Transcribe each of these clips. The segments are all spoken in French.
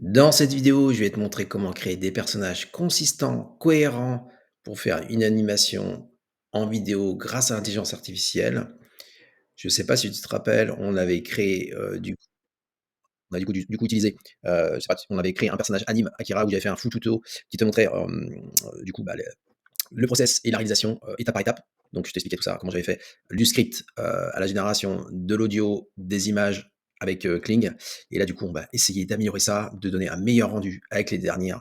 Dans cette vidéo, je vais te montrer comment créer des personnages consistants, cohérents pour faire une animation en vidéo grâce à l'intelligence artificielle. Je ne sais pas si tu te rappelles, on avait créé, on a du coup utilisé, je sais pas, on avait créé un personnage anime Akira où j'avais fait un full tuto qui te montrait, du coup, le process et la réalisation, étape par étape. Donc je t'expliquais tout ça, comment j'avais fait du script, à la génération de l'audio, des images avec, Kling. Et là, du coup, on va essayer d'améliorer ça, de donner un meilleur rendu avec les derniers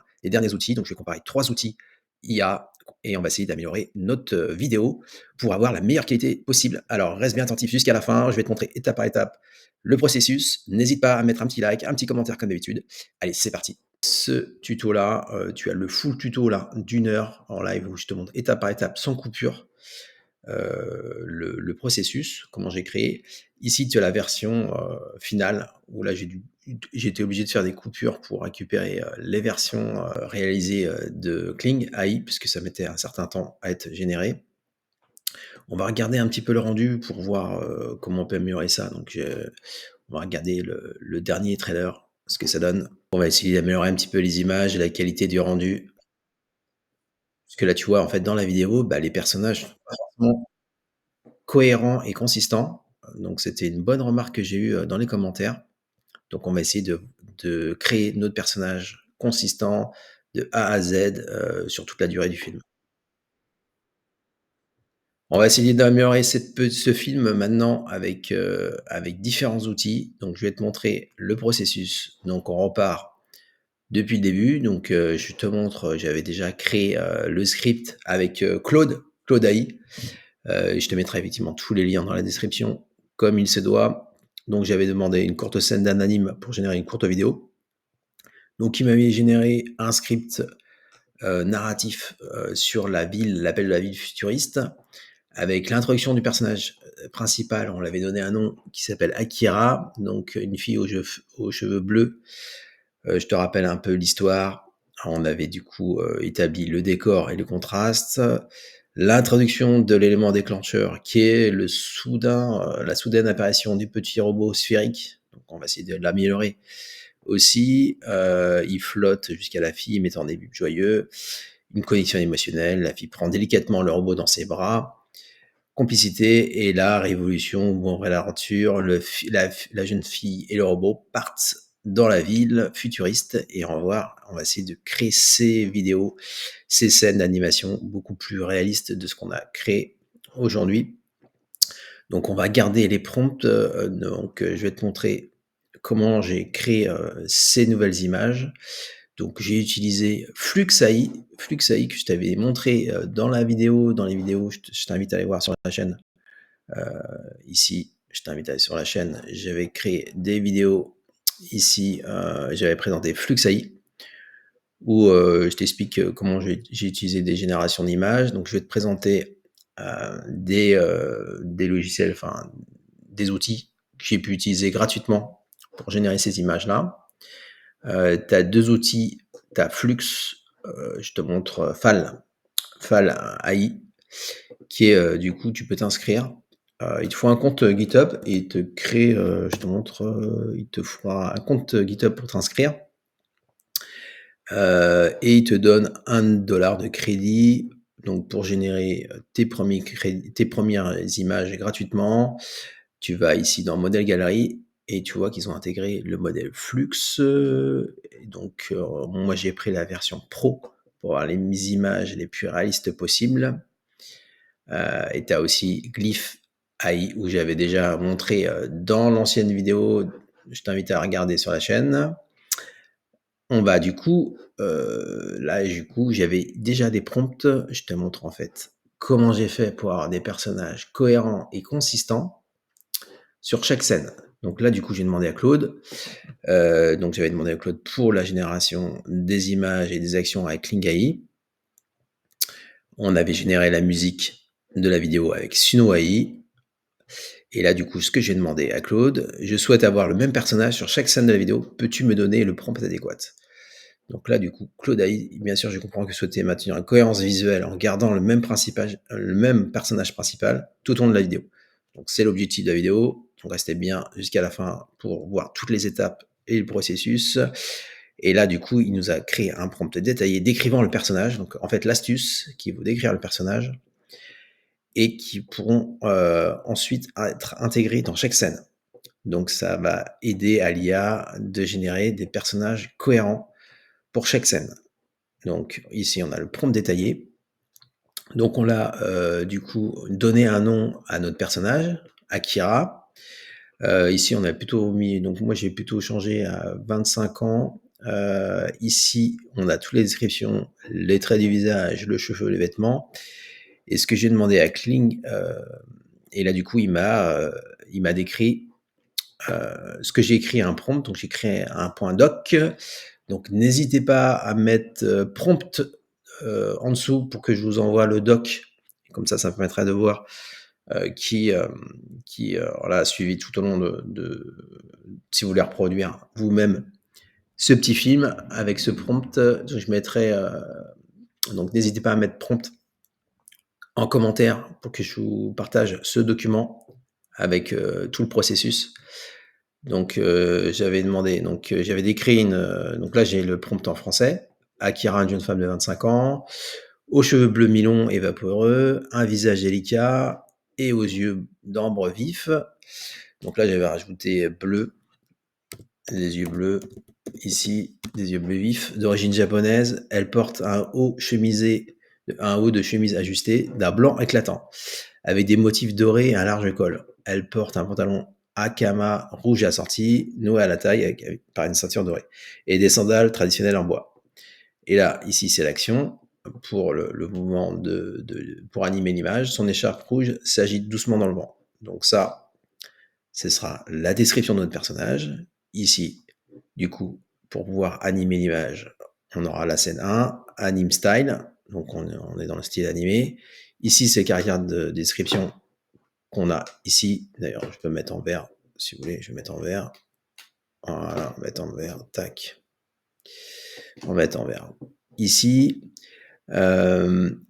outils. Donc je vais comparer 3 outils IA et on va essayer d'améliorer notre, vidéo pour avoir la meilleure qualité possible. Alors reste bien attentif jusqu'à la fin, je vais te montrer étape par étape le processus. N'hésite pas à mettre un petit like, un petit commentaire comme d'habitude. Allez, c'est parti. Ce tuto-là, tu as le full tuto là d'1 heure en live où je te montre étape par étape, sans coupure, le processus, comment j'ai créé. Ici, tu as la version, finale où là j'ai été obligé de faire des coupures pour récupérer, les versions, réalisées, de Kling AI puisque ça mettait un certain temps à être généré. On va regarder un petit peu le rendu pour voir, comment on peut améliorer ça. Donc, on va regarder le dernier trailer, ce que ça donne. On va essayer d'améliorer un petit peu les images et la qualité du rendu. Parce que là, tu vois, en fait, dans la vidéo, les personnages sont pas forcément cohérents et consistants. Donc c'était une bonne remarque que j'ai eue, dans les commentaires. Donc on va essayer de créer notre personnage consistant de A à Z, sur toute la durée du film. On va essayer d'améliorer ce film maintenant avec différents outils. Donc je vais te montrer le processus. Donc on repart depuis le début. Donc, je te montre, j'avais déjà créé, le script avec, Claude AI. Je te mettrai effectivement tous les liens dans la description, comme il se doit. Donc j'avais demandé une courte scène d'un anime pour générer une courte vidéo. Donc il m'avait généré un script, narratif, sur la ville, l'appel de la ville futuriste, avec l'introduction du personnage, principal. On l'avait donné un nom qui s'appelle Akira, donc une fille aux cheveux bleus. Je te rappelle un peu l'histoire. On avait du coup, établi le décor et le contraste, l'introduction de l'élément déclencheur qui est la soudaine apparition du petit robot sphérique. Donc on va essayer de l'améliorer aussi. Il flotte jusqu'à la fille mettant des buts joyeux, une connexion émotionnelle, la fille prend délicatement le robot dans ses bras, complicité et la révolution, bon, vraie aventure, la jeune fille et le robot partent dans la ville futuriste et on va essayer de créer ces vidéos, ces scènes d'animation beaucoup plus réalistes de ce qu'on a créé aujourd'hui. Donc on va garder les prompts, je vais te montrer comment j'ai créé, ces nouvelles images. Donc j'ai utilisé Flux AI que je t'avais montré, dans les vidéos, je t'invite à aller voir sur la chaîne. Heu, Ici, je t'invite à aller sur la chaîne. J'avais créé des vidéos ici, j'avais présenté Flux AI où, je t'explique, comment j'ai utilisé des générations d'images. Donc je vais te présenter, des logiciels, enfin des outils que j'ai pu utiliser gratuitement pour générer ces images-là. Tu as 2 outils, tu as Flux, je te montre, Fal AI qui est, du coup, tu peux t'inscrire. Il te faut un compte, GitHub et il te crée, je te montre, il te fera un compte, GitHub pour t'inscrire, et il te donne 1 dollar de crédit, donc pour générer, tes premières images gratuitement. Tu vas ici dans modèle galerie et tu vois qu'ils ont intégré le modèle Flux, et donc, moi j'ai pris la version pro pour avoir les images les plus réalistes possibles. Et tu as aussi Glyph AI où j'avais déjà montré, dans l'ancienne vidéo, je t'invite à regarder sur la chaîne. On va du coup, là du coup, j'avais déjà des prompts. Je te montre en fait comment j'ai fait pour avoir des personnages cohérents et consistants sur chaque scène. Donc là, du coup, j'ai demandé à Claude, donc j'avais demandé à Claude pour la génération des images et des actions avec Kling AI. On avait généré la musique de la vidéo avec Suno AI. Et là, du coup, ce que j'ai demandé à Claude, je souhaite avoir le même personnage sur chaque scène de la vidéo. Peux-tu me donner le prompt adéquat? Donc là, du coup, Claude AI, bien sûr, je comprends que souhaiter maintenir une cohérence visuelle en gardant le même personnage principal tout au long de la vidéo. Donc c'est l'objectif de la vidéo. Donc restez bien jusqu'à la fin pour voir toutes les étapes et le processus. Et là, du coup, il nous a créé un prompt détaillé décrivant le personnage. Donc, en fait, l'astuce qui vous décrire le personnage et qui pourront ensuite être intégrés dans chaque scène. Donc, ça va aider à l'IA de générer des personnages cohérents pour chaque scène. Donc, ici, on a le prompt détaillé. Donc, on l'a du coup donné un nom à notre personnage, Akira. Ici, on a plutôt mis, donc moi j'ai plutôt changé à 25 ans. Ici, on a toutes les descriptions, les traits du visage, le cheveu, les vêtements. Et ce que j'ai demandé à Kling, et là du coup, il m'a décrit ce que j'ai écrit à un prompt. Donc j'ai créé un point doc. Donc n'hésitez pas à mettre prompt en dessous pour que je vous envoie le doc. Comme ça me permettra de voir qui voilà, a suivi tout au long si vous voulez reproduire vous-même ce petit film avec ce prompt. Je mettrai, donc n'hésitez pas à mettre prompt en commentaire pour que je vous partage ce document avec tout le processus. Donc j'avais demandé, donc j'avais décrit donc là j'ai le prompt en français. Akira, une jeune femme de 25 ans, aux cheveux bleus mi-longs et vaporeux, un visage délicat et aux yeux d'ambre vif. Donc là j'avais rajouté bleu, les yeux bleus, ici des yeux bleus vifs, d'origine japonaise. Elle porte un haut de chemise ajusté d'un blanc éclatant, avec des motifs dorés et un large col. Elle porte un pantalon Akama rouge assorti, noué à la taille par une ceinture dorée, et des sandales traditionnelles en bois. Et là, ici, c'est l'action. Pour le mouvement pour animer l'image, son écharpe rouge s'agite doucement dans le vent. Donc ça, ce sera la description de notre personnage. Ici, du coup, pour pouvoir animer l'image, on aura la scène 1, anime style. Donc on est dans le style animé. Ici, c'est le caractère de description qu'on a ici. D'ailleurs, je peux mettre en vert, si vous voulez, je vais mettre en vert. Voilà, on va mettre en vert, tac. On va mettre en vert. Ici,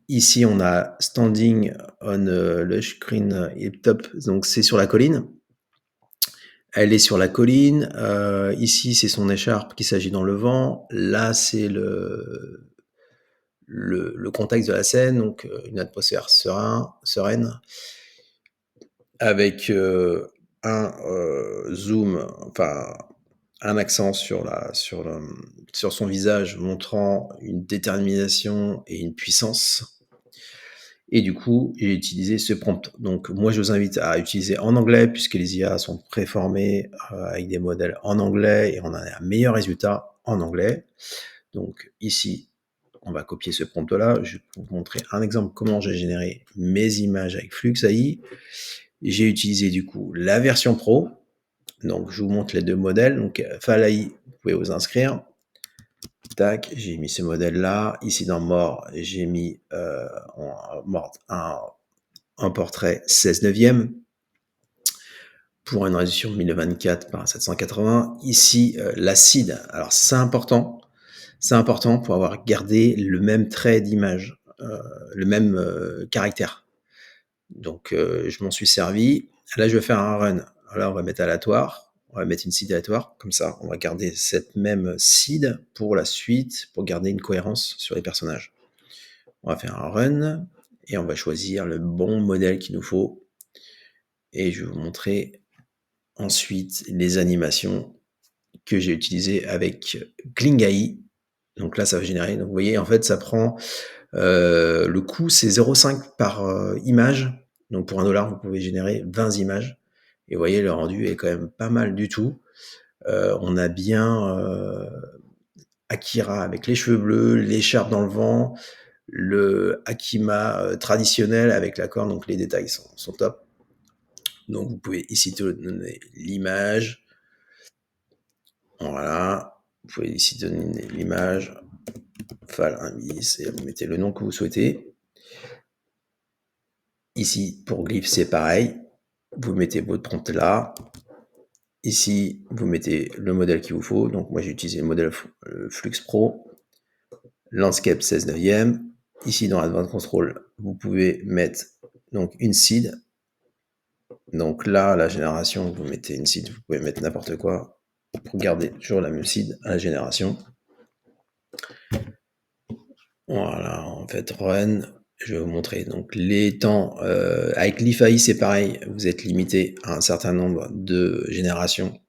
ici on a standing on le screen top, donc c'est sur la colline. Elle est sur la colline. Ici, c'est son écharpe qui s'agit dans le vent. Là, c'est le contexte de la scène, donc une atmosphère sereine, avec un zoom, enfin un accent sur son visage montrant une détermination et une puissance. Et du coup, j'ai utilisé ce prompt. Donc moi, je vous invite à utiliser en anglais puisque les IA sont préformées avec des modèles en anglais et on a un meilleur résultat en anglais. Donc ici, on va copier ce prompt-là. Je vais vous montrer un exemple comment j'ai généré mes images avec Flux AI. J'ai utilisé du coup la version pro. Donc je vous montre les deux modèles. Donc Falaï, vous pouvez vous inscrire. Tac, j'ai mis ce modèle-là. Ici dans More, j'ai mis un portrait 16 neuvième pour une résolution 1024 par 780. Ici, l'acide. Alors c'est important. C'est important pour avoir gardé le même trait d'image, le même caractère. Donc je m'en suis servi. Là, je vais faire un run. Là, on va mettre aléatoire. On va mettre une seed aléatoire. Comme ça, on va garder cette même seed pour la suite, pour garder une cohérence sur les personnages. On va faire un run et on va choisir le bon modèle qu'il nous faut. Et je vais vous montrer ensuite les animations que j'ai utilisées avec Kling AI. Donc là, ça va générer. Donc vous voyez, en fait, ça prend le coût, c'est 0,5 par image. Donc pour $1, vous pouvez générer 20 images. Et vous voyez, le rendu est quand même pas mal du tout. On a bien Akira avec les cheveux bleus, l'écharpe dans le vent, le Akima traditionnel avec la corne, donc les détails sont top. Donc vous pouvez ici donner l'image. Voilà. Vous pouvez ici donner l'image. Fal 1 bis et vous mettez le nom que vous souhaitez. Ici, pour glyph, c'est pareil. Vous mettez votre prompt là. Ici, vous mettez le modèle qu'il vous faut. Donc moi, j'ai utilisé le modèle Flux Pro. Landscape 16 neuvième. Ici, dans Advanced Control, vous pouvez mettre donc une seed. Donc là, la génération, vous mettez une seed, vous pouvez mettre n'importe quoi pour garder toujours la même seed à la génération. Voilà, en fait, run, je vais vous montrer. Donc, les temps, avec l'IFAI, c'est pareil. Vous êtes limité à un certain nombre de générations.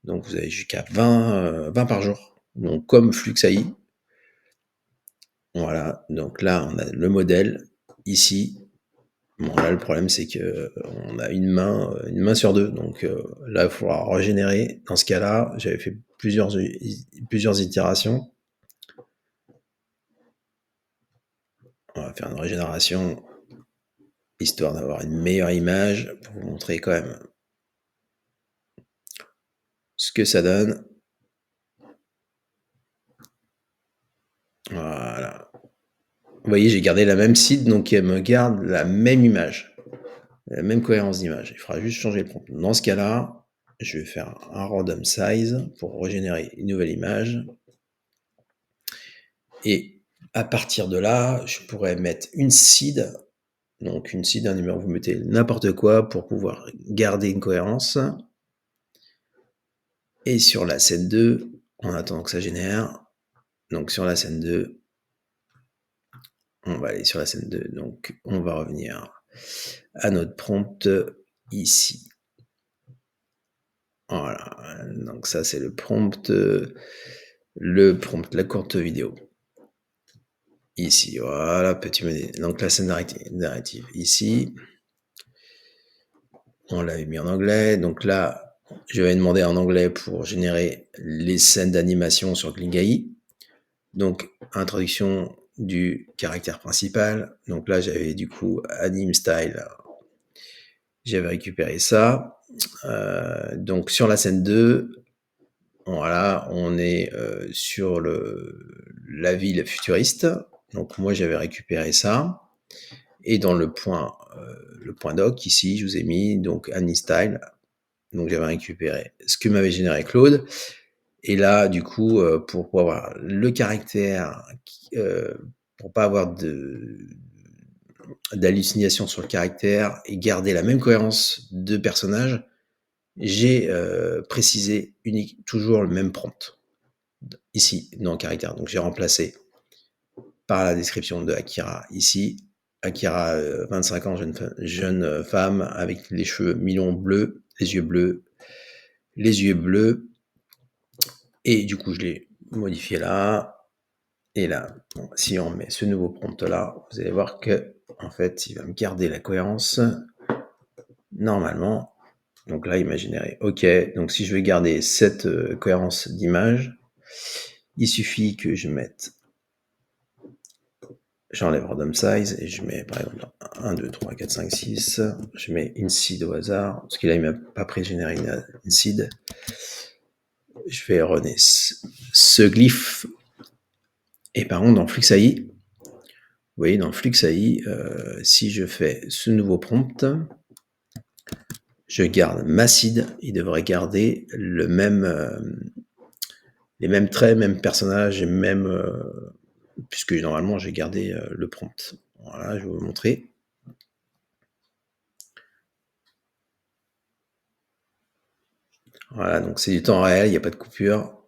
Donc, vous avez jusqu'à 20 par jour. Donc, comme FluxAI. Voilà. Donc là, on a le modèle ici. Bon, là, le problème, c'est que on a une main sur deux. Donc là, il faudra régénérer. Dans ce cas-là, j'avais fait plusieurs itérations. On va faire une régénération histoire d'avoir une meilleure image pour vous montrer quand même ce que ça donne. Voilà. Vous voyez, j'ai gardé la même site, donc elle me garde la même image, la même cohérence d'image. Il faudra juste changer le prompt. Dans ce cas-là, je vais faire un random size pour régénérer une nouvelle image. Et à partir de là, je pourrais mettre une seed. Donc une seed, un numéro, vous mettez n'importe quoi pour pouvoir garder une cohérence. Et sur la scène 2, en attendant que ça génère, donc sur la scène 2, on va aller sur la scène 2. Donc on va revenir à notre prompt ici. Voilà, donc ça c'est le prompt, la courte vidéo. Ici, voilà, petit menu. Donc la scène narrative ici. On l'avait mis en anglais. Donc là, je vais demander en anglais pour générer les scènes d'animation sur Klingai. Donc, introduction du caractère principal. Donc là, j'avais du coup Anime Style. J'avais récupéré ça. Donc sur la scène 2, voilà, on est sur la ville futuriste. Donc moi, j'avais récupéré ça. Et dans le point doc, ici, je vous ai mis donc Anime Style. Donc j'avais récupéré ce que m'avait généré Claude. Et là, du coup, pour avoir le caractère, pour pas avoir d'hallucination sur le caractère et garder la même cohérence de personnage, j'ai précisé toujours le même prompt ici dans le caractère. Donc j'ai remplacé par la description de Akira ici. Akira, 25 ans, jeune femme avec les cheveux mi-longs bleus, les yeux bleus. Et du coup, je l'ai modifié là. Et là, bon, si on met ce nouveau prompt là, vous allez voir que en fait, il va me garder la cohérence normalement. Donc là, il m'a généré OK. Donc si je veux garder cette cohérence d'image, il suffit que je mette, j'enlève random size et je mets par exemple 1, 2, 3, 4, 5, 6. Je mets une seed au hasard, parce que là, il m'a pas pré-généré une seed. Je vais runner ce glyphe. Et par contre, dans FluxAI, vous voyez, dans FluxAI, si je fais ce nouveau prompt, je garde ma seed, il devrait garder les mêmes traits, mêmes personnages, puisque normalement j'ai gardé le prompt. Voilà, je vais vous montrer. Voilà, donc c'est du temps réel, il n'y a pas de coupure.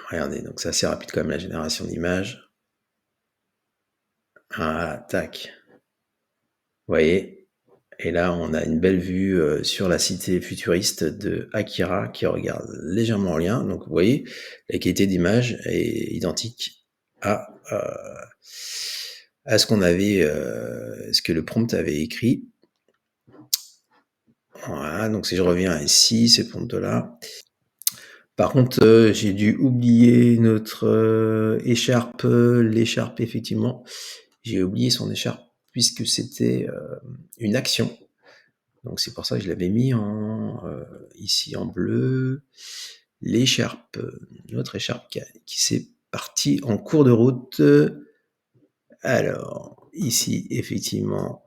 Regardez, donc c'est assez rapide quand même la génération d'images. Voilà, tac. Vous voyez, et là on a une belle vue sur la cité futuriste de Akira qui regarde légèrement en lien. Donc vous voyez, la qualité d'image est identique à ce qu'on avait, ce que le prompt avait écrit. Voilà, donc si je reviens ici, ces prompts-là. Par contre, j'ai dû oublier notre écharpe, l'écharpe effectivement. J'ai oublié son écharpe puisque c'était une action. Donc c'est pour ça que je l'avais mis ici en bleu. L'écharpe, notre écharpe qui s'est partie en cours de route. Alors, ici, effectivement,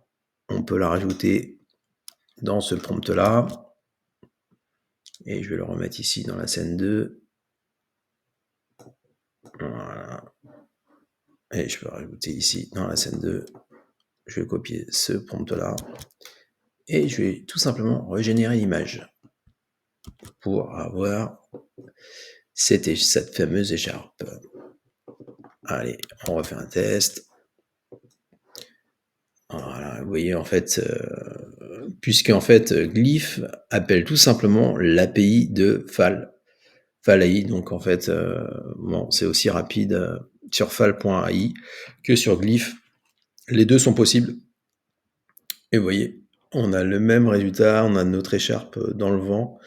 on peut la rajouter dans ce prompt-là. Et je vais le remettre ici dans la scène 2. Voilà. Et je peux rajouter ici dans la scène 2. Je vais copier ce prompt-là. Et je vais tout simplement régénérer l'image pour avoir C'était cette fameuse écharpe. Allez, on refait un test. Voilà, vous voyez en fait, puisqu'en fait, Glyph appelle tout simplement l'API de Fal.ai, donc en fait, bon, c'est aussi rapide sur Fal.ai que sur Glyph. Les deux sont possibles. Et vous voyez, on a le même résultat, on a notre écharpe dans le vent.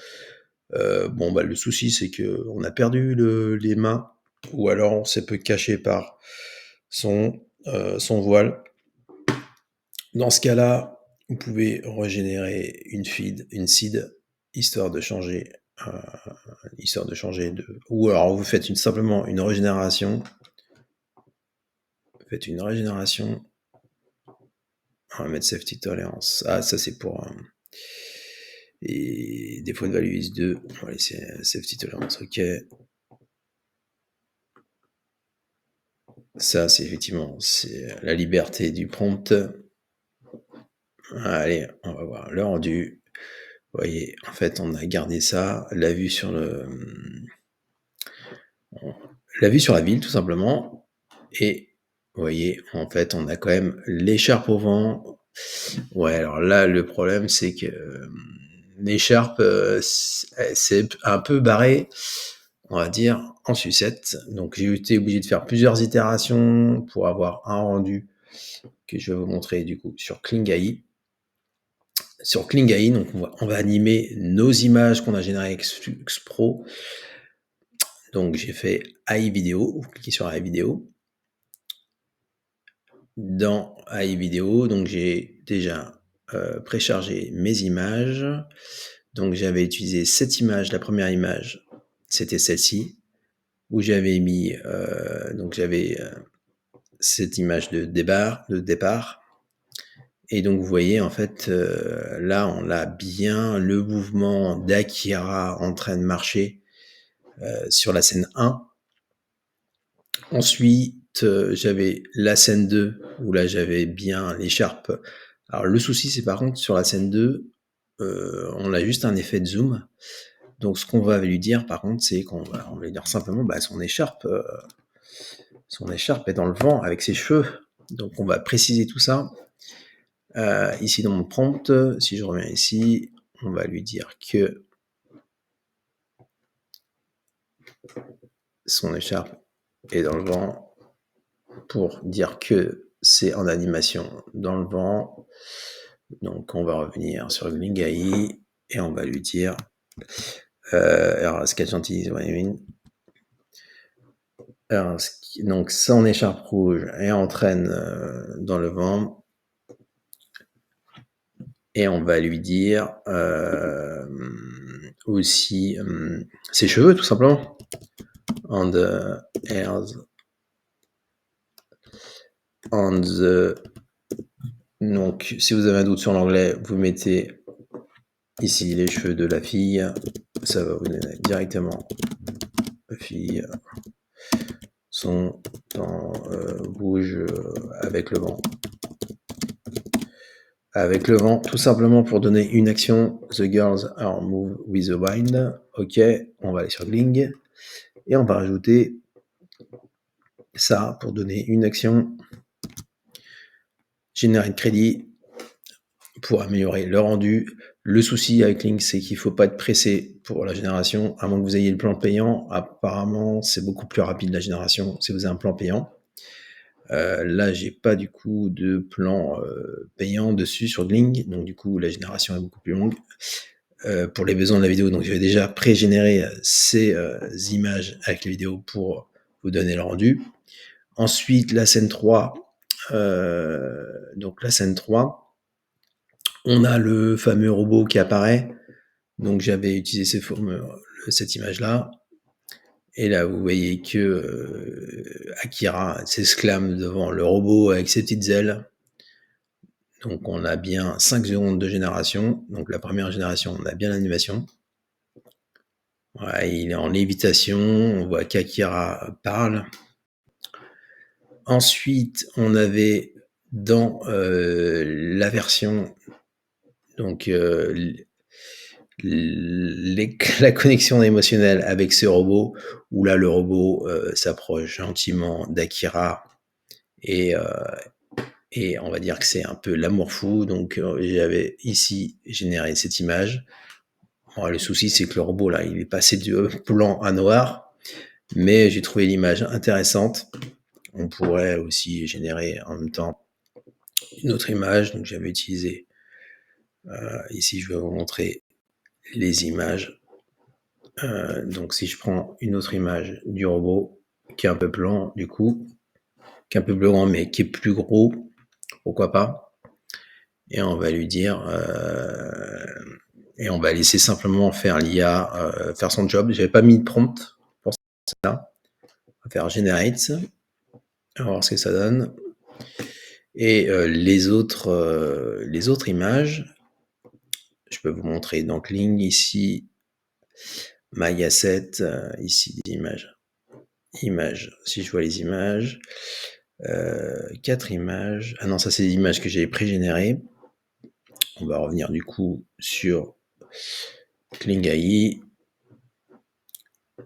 Bon, bah, le souci, c'est qu'on a perdu les mains, ou alors on s'est peu caché par son voile. Dans ce cas-là, vous pouvez régénérer une seed, histoire de changer, ou alors vous faites simplement une régénération. Vous faites une régénération. On va mettre safety tolerance. Ah, ça c'est pour et défaut de value is 2. On va laisser safety tolerance, ok. Ça, c'est effectivement la liberté du prompt. Allez, on va voir le rendu. Vous voyez, en fait, on a gardé ça, la vue sur la ville, tout simplement. Et vous voyez, en fait, on a quand même l'écharpe au vent. Ouais, alors là, le problème, c'est que l'écharpe, c'est un peu barré, on va dire, en sucette. Donc, j'ai été obligé de faire plusieurs itérations pour avoir un rendu que je vais vous montrer du coup sur Kling.ai. Sur Kling.ai, donc on va animer nos images qu'on a générées avec Xpro. Donc, j'ai fait AI vidéo. Vous cliquez sur AI vidéo. Dans AI vidéo, donc j'ai déjà préchargé mes images. Donc j'avais utilisé cette image, la première image, c'était celle-ci, où j'avais mis, donc j'avais cette image de départ. Et donc vous voyez en fait, là on a bien le mouvement d'Akira en train de marcher sur la scène 1. Ensuite, j'avais la scène 2, où là j'avais bien l'écharpe. Alors le souci, c'est par contre sur la scène 2, on a juste un effet de zoom. Donc ce qu'on va lui dire par contre, c'est qu'on va lui dire simplement, bah, son écharpe est dans le vent avec ses cheveux. Donc on va préciser tout ça. Ici dans mon prompt, si je reviens ici, on va lui dire que son écharpe est dans le vent, pour dire que c'est en animation dans le vent. Donc on va revenir sur Kling.ai et on va lui dire alors sketch gentil, alors, donc son écharpe rouge et entraîne dans le vent, et on va lui dire aussi ses cheveux tout simplement, on the hairs on the. Donc si vous avez un doute sur l'anglais, vous mettez ici les cheveux de la fille, ça va vous donner directement la fille sont en rouge avec le vent. Avec le vent, tout simplement pour donner une action. The girls are move with the wind. Ok, on va aller sur Gling et on va rajouter ça pour donner une action. Générer de crédit pour améliorer le rendu. Le souci avec Link, c'est qu'il ne faut pas être pressé pour la génération, à moins que vous ayez le plan payant. Apparemment, c'est beaucoup plus rapide la génération si vous avez un plan payant. Là, j'ai pas du coup de plan payant dessus sur Gling, donc du coup la génération est beaucoup plus longue. Pour les besoins de la vidéo, donc j'avais déjà pré-généré ces images avec les vidéos pour vous donner le rendu. Ensuite, la scène 3. Donc la scène 3, on a le fameux robot qui apparaît. Donc j'avais utilisé cette image-là. Et là, vous voyez que Akira s'exclame devant le robot avec ses petites ailes. Donc on a bien 5 secondes de génération. Donc la première génération, on a bien l'animation. Ouais, il est en lévitation, on voit qu'Akira parle. Ensuite, on avait dans la version, donc la connexion émotionnelle avec ce robot, où là, le robot s'approche gentiment d'Akira et, et on va dire que c'est un peu l'amour fou. Donc, j'avais ici généré cette image. Bon, le souci, c'est que le robot, là, il est passé du blanc à noir, mais j'ai trouvé l'image intéressante. On pourrait aussi générer en même temps une autre image. Donc, j'avais utilisé, ici, je vais vous montrer les images. Donc, si je prends une autre image du robot, qui est un peu blanc, du coup, qui est un peu blanc, mais qui est plus gros, pourquoi pas. Et on va lui dire, et on va laisser simplement faire l'IA, faire son job. J'avais pas mis de prompt pour ça. On va faire generate. On va voir ce que ça donne. Et les autres images, je peux vous montrer. Donc, ligne ici, my asset, ici des images. Images. Si je vois les images, 4 images. Ah non, ça c'est des images que j'ai pré-générées. On va revenir du coup sur Kling AI,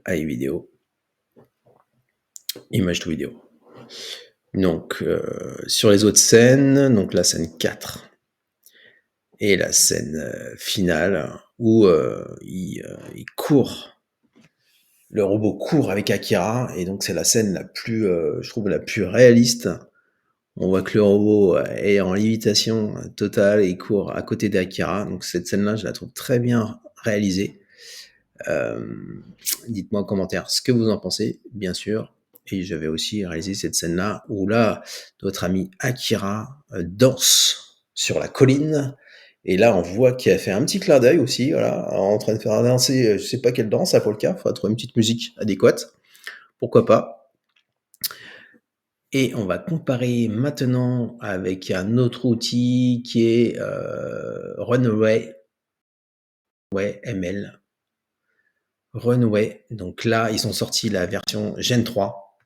AI vidéo, image to vidéo. Donc, sur les autres scènes, donc la scène 4 et la scène finale où il court, le robot court avec Akira, et donc c'est la scène la plus, je trouve, la plus réaliste. On voit que le robot est en lévitation totale et il court à côté d'Akira. Donc cette scène-là, je la trouve très bien réalisée. Dites-moi en commentaire ce que vous en pensez, bien sûr. Et j'avais aussi réalisé cette scène-là où là, notre ami Akira danse sur la colline. Et là, on voit qu'il a fait un petit clin d'œil aussi, voilà, en train de faire danser, je sais pas quelle danse, ça faut le cas, il faudra trouver une petite musique adéquate. Pourquoi pas. Et on va comparer maintenant avec un autre outil qui est Runway ML. Runway, donc là, ils ont sorti la version Gen 3,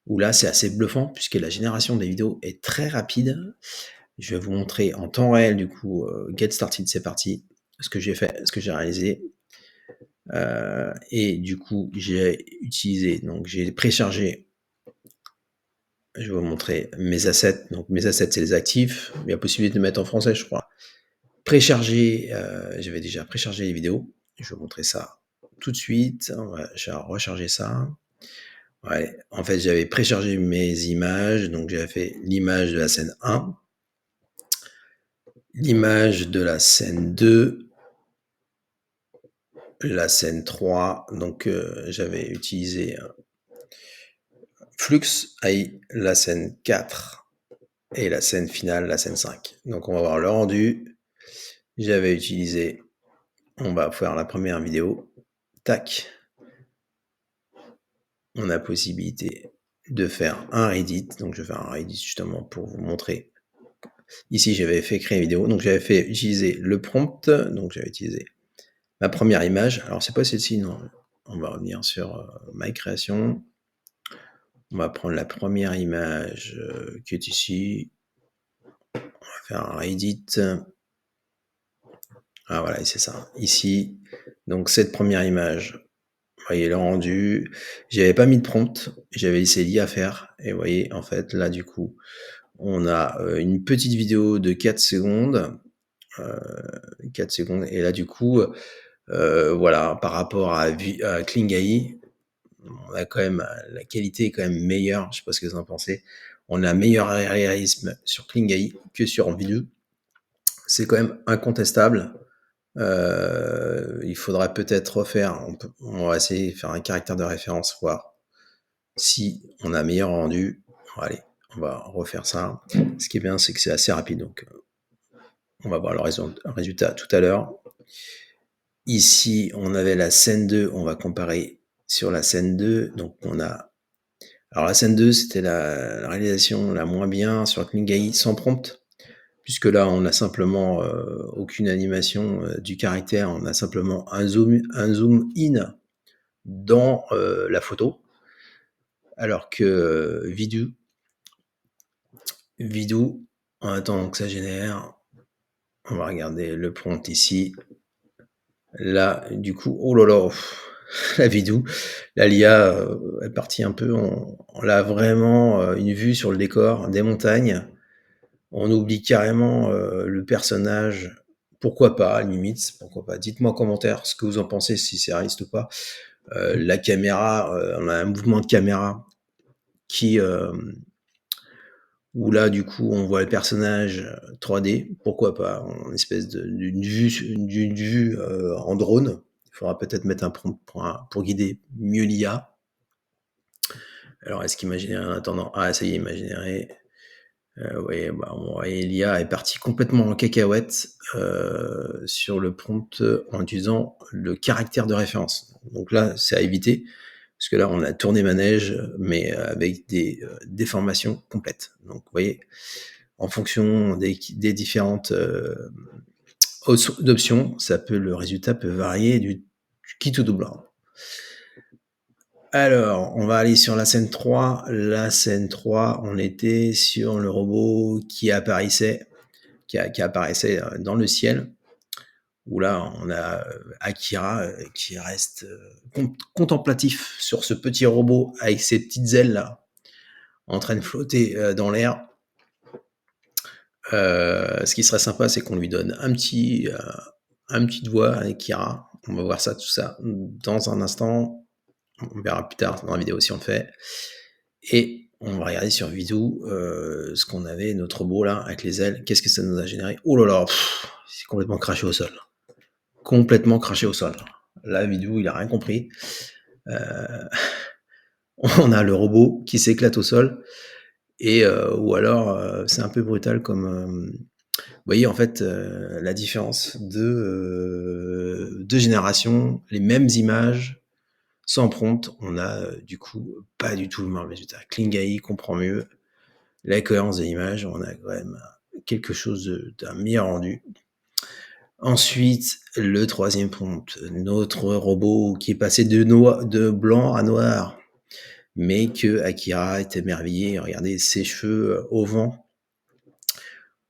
où là, c'est assez bluffant, puisque la génération des vidéos est très rapide. Je vais vous montrer en temps réel, du coup, Get Started, c'est parti, ce que j'ai fait, ce que j'ai réalisé. Et du coup, j'ai utilisé, donc j'ai préchargé. Je vais vous montrer mes assets. Donc, mes assets, c'est les actifs. Il y a possibilité de mettre en français, je crois. Précharger, j'avais déjà préchargé les vidéos. Je vais vous montrer ça tout de suite. On va recharger ça. Ouais, en fait, j'avais préchargé mes images. Donc, j'avais fait l'image de la scène 1, l'image de la scène 2, la scène 3. Donc, j'avais utilisé Flux AI, la scène 4 et la scène finale, la scène 5. Donc, on va voir le rendu. J'avais utilisé, on va faire la première vidéo. Tac. On a possibilité de faire un Reddit. Donc, je vais faire un Reddit justement pour vous montrer. Ici, j'avais fait créer une vidéo. Donc, j'avais fait utiliser le prompt. Donc, j'avais utilisé ma première image. Alors, c'est pas celle-ci, non. On va revenir sur My création. On va prendre la première image qui est ici. On va faire un Reddit. Ah, voilà, c'est ça. Ici. Donc, cette première image. Vous voyez le rendu. J'avais pas mis de prompt. J'avais laissé l'IA faire. Et vous voyez, en fait, là, du coup, on a une petite vidéo de 4 secondes. 4 secondes. Et là, du coup, voilà, par rapport à Kling AI, on a quand même, la qualité est quand même meilleure. Je sais pas ce que vous en pensez. On a un meilleur réalisme sur Kling AI que sur Vidoo. C'est quand même incontestable. Il faudra peut-être refaire. On va essayer de faire un caractère de référence, voir si on a meilleur rendu. Bon, allez, on va refaire ça. Ce qui est bien, c'est que c'est assez rapide. Donc, on va voir le résultat tout à l'heure. Ici, on avait la scène 2. On va comparer sur la scène 2. Donc, on a. Alors, la scène 2, c'était la réalisation la moins bien sur Kling AI sans prompt. Puisque là, on n'a simplement aucune animation du caractère. On a simplement un zoom in dans la photo. Alors que Vidoo, en attendant que ça génère, on va regarder le prompt ici. Là, du coup, oh là là, la vidéo, là l'IA, est partie un peu, on a vraiment, une vue sur le décor, des montagnes. On oublie carrément, le personnage. Pourquoi pas, à la limite, pourquoi pas? Dites-moi en commentaire ce que vous en pensez, si c'est réaliste ou pas. La caméra, on a un mouvement de caméra qui, où là, du coup, on voit le personnage 3D, pourquoi pas, en espèce d'une vue en drone. Il faudra peut-être mettre un prompt pour guider mieux l'IA. Alors, est-ce qu'imaginer en attendant? Ah, ça y est, imaginer. Oui, bah, ouais, l'IA est partie complètement en cacahuète sur le prompt en utilisant le caractère de référence. Donc là, c'est à éviter. Parce que là, on a tourné manège, mais avec des déformations complètes. Donc, vous voyez, en fonction des différentes d'options, le résultat peut varier du quitte ou double. Alors, on va aller sur la scène 3. La scène 3, on était sur le robot qui apparaissait, qui apparaissait dans le ciel. Où là, on a Akira qui reste contemplatif sur ce petit robot avec ses petites ailes là, en train de flotter dans l'air. Ce qui serait sympa, c'est qu'on lui donne un petit doigt à Akira. On va voir ça, tout ça, dans un instant. On verra plus tard dans la vidéo si on le fait. Et on va regarder sur vidéo ce qu'on avait, notre robot là, avec les ailes. Qu'est-ce que ça nous a généré? Oh là là, c'est complètement craché au sol. Complètement craché au sol. La vidéo, il a rien compris. On a le robot qui s'éclate au sol. Et ou alors, c'est un peu brutal comme... vous voyez, en fait, la différence de 2 générations, les mêmes images, sans prompt, on a du coup pas du tout le même résultat. Kling.ai comprend mieux la cohérence de l'image, on a quand même quelque chose d'un meilleur rendu. Ensuite, le troisième prompt, notre robot qui est passé de blanc à noir, mais que Akira est émerveillé. Regardez ses cheveux au vent.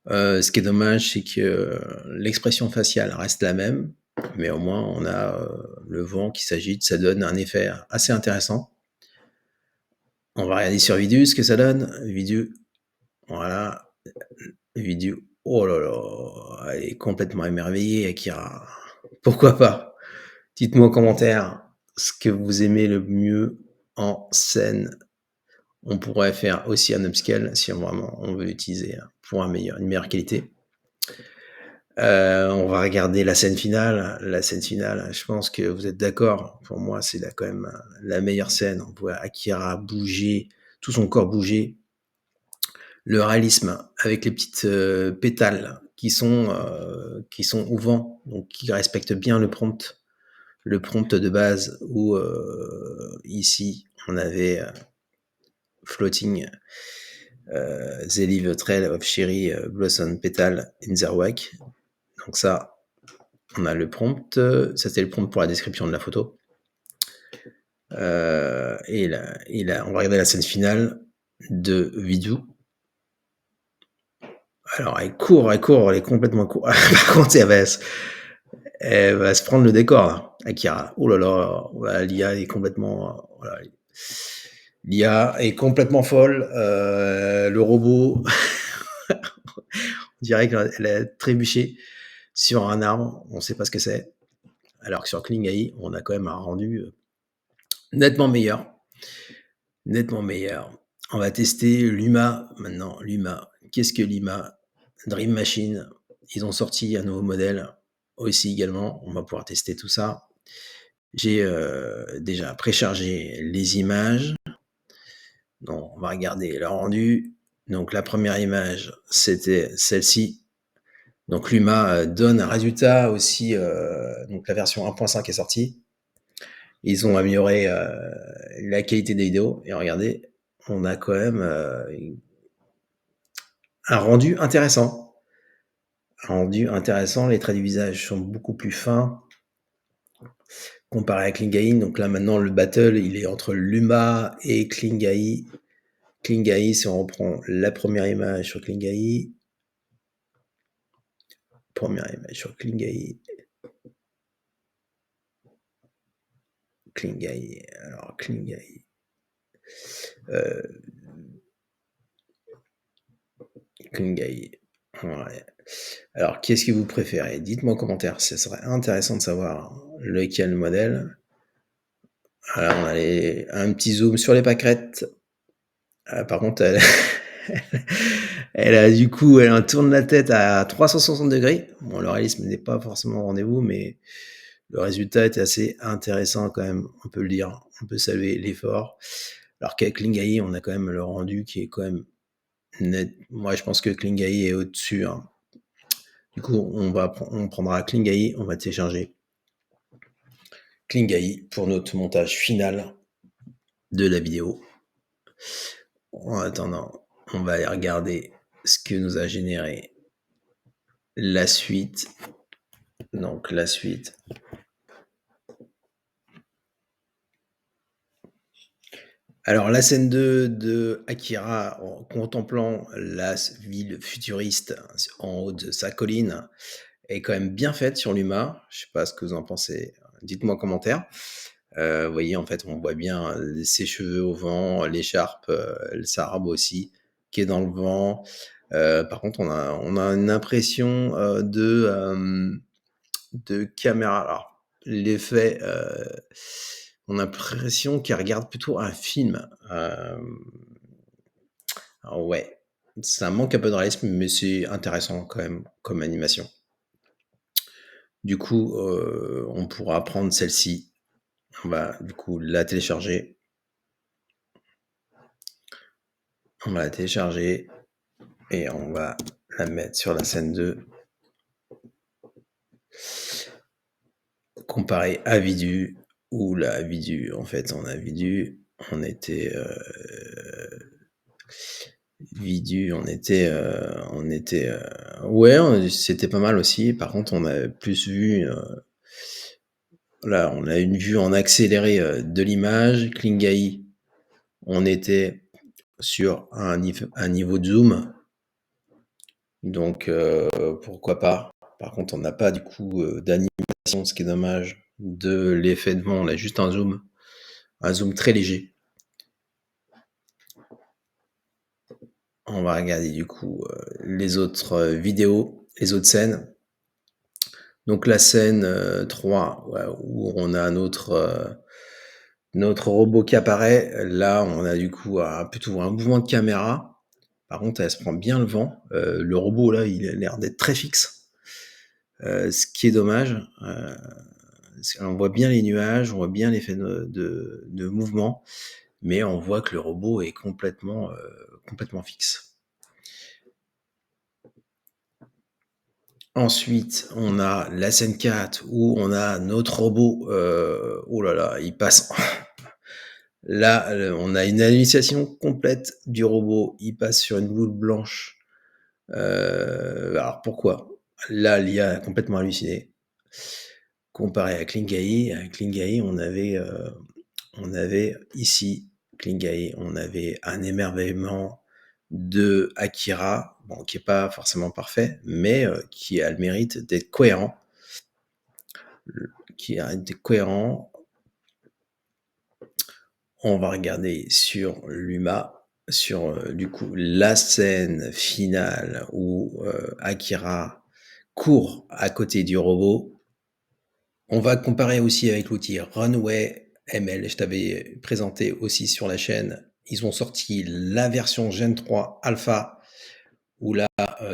Ce qui est dommage, c'est que l'expression faciale reste la même, mais au moins on a le vent qui s'agite, ça donne un effet assez intéressant. On va regarder sur vidéo ce que ça donne. Vidéo, voilà, vidéo. Oh là là, elle est complètement émerveillée, Akira. Pourquoi pas? Dites-moi en commentaire ce que vous aimez le mieux en scène. On pourrait faire aussi un upscale si vraiment on veut l'utiliser pour une meilleure qualité. On va regarder la scène finale. La scène finale, je pense que vous êtes d'accord. Pour moi, c'est quand même la meilleure scène. On voit Akira bouger, tout son corps bouger. Le réalisme avec les petites pétales qui sont au vent, donc qui respectent bien le prompt de base où ici on avait floating the live trail of cherry blossom petal in their wake. Donc ça, on a le prompt. Ça c'était le prompt pour la description de la photo. Et là, on va regarder la scène finale de vidéo. Alors elle court, elle est complètement court. Par contre, elle va se prendre le décor là, Akira. Oh là là, voilà, l'IA est complètement, voilà. L'IA est complètement folle. Le robot, on dirait qu'elle a trébuché sur un arbre. On ne sait pas ce que c'est. Alors que sur Kling.ai, on a quand même un rendu nettement meilleur. Nettement meilleur. On va tester Luma maintenant. Luma. Qu'est-ce que Luma? Dream Machine. Ils ont sorti un nouveau modèle aussi également. On va pouvoir tester tout ça. J'ai déjà préchargé les images. Donc, on va regarder le rendu. Donc, la première image, c'était celle-ci. Donc, Luma donne un résultat aussi. Donc, la version 1.5 est sortie. Ils ont amélioré la qualité des vidéos. Et regardez, on a quand même un rendu intéressant. Les traits du visage sont beaucoup plus fins comparé à Kling.ai. Donc là, maintenant, le battle, il est entre Luma et Kling.ai. Kling.ai, si on reprend la première image sur Kling.ai. Première image sur Kling.ai. Klingai. Alors, Klingai. Euh, Klingai. Ouais. Alors, qu'est-ce que vous préférez? Dites-moi en commentaire. Ce serait intéressant de savoir lequel modèle. Alors, on a un petit zoom sur les pâquerettes. Par contre, elle tourne la tête à 360 degrés. Bon, le réalisme n'est pas forcément au rendez-vous, mais le résultat était assez intéressant quand même, on peut le dire. On peut saluer l'effort. Alors qu'avec Klingai, on a quand même le rendu qui est quand même net. Moi, je pense que Klingai est au-dessus. Hein. Du coup, on prendra Klingai, on va télécharger Klingai pour notre montage final de la vidéo. En attendant, on va aller regarder ce que nous a généré la suite. Donc la suite. Alors la scène 2 de Akira en contemplant la ville futuriste en haut de sa colline est quand même bien faite sur l'humain. Je sais pas ce que vous en pensez. Dites-moi en commentaire. Vous voyez, en fait, on voit bien ses cheveux au vent, l'écharpe, sa robe aussi, qui est dans le vent. Par contre, on a une impression de caméra. Alors, l'effet, on a l'impression qu'elle regarde plutôt un film. Alors ouais, ça manque un peu de réalisme, mais c'est intéressant quand même comme animation. Du coup, on pourra prendre celle-ci. On va du coup la télécharger. On va la télécharger et on va la mettre sur la scène 2. Comparé à Vidu, où la Vidu, en fait, on a Vidu, on était Vidu, ouais, c'était pas mal aussi. Par contre, on a plus vu, là, on a une vue en accéléré de l'image. Klingai, on était sur un niveau de zoom, donc pourquoi pas. Par contre, on n'a pas du coup d'animation, ce qui est dommage. De l'effet de vent, on a juste un zoom très léger. On va regarder du coup les autres vidéos, les autres scènes. Donc la scène 3, ouais, où on a notre robot qui apparaît. Là, on a du coup plutôt un mouvement de caméra. Par contre, elle se prend bien le vent. Le robot, là, il a l'air d'être très fixe. Ce qui est dommage. On voit bien les nuages, on voit bien l'effet de mouvement, mais on voit que le robot est complètement fixe. Ensuite, on a la scène 4 où on a notre robot. Oh là là, il passe. Là, on a une initiation complète du robot. Il passe sur une boule blanche. Alors pourquoi? Là, l'IA a complètement halluciné. Comparé à Klingai, on avait ici Klingai, on avait un émerveillement de Akira, bon, qui est pas forcément parfait, mais qui a le mérite d'être cohérent. On va regarder sur l'UMA, sur du coup la scène finale où Akira court à côté du robot. On va comparer aussi avec l'outil Runway ML. Je t'avais présenté aussi sur la chaîne. Ils ont sorti la version Gen 3 Alpha où là,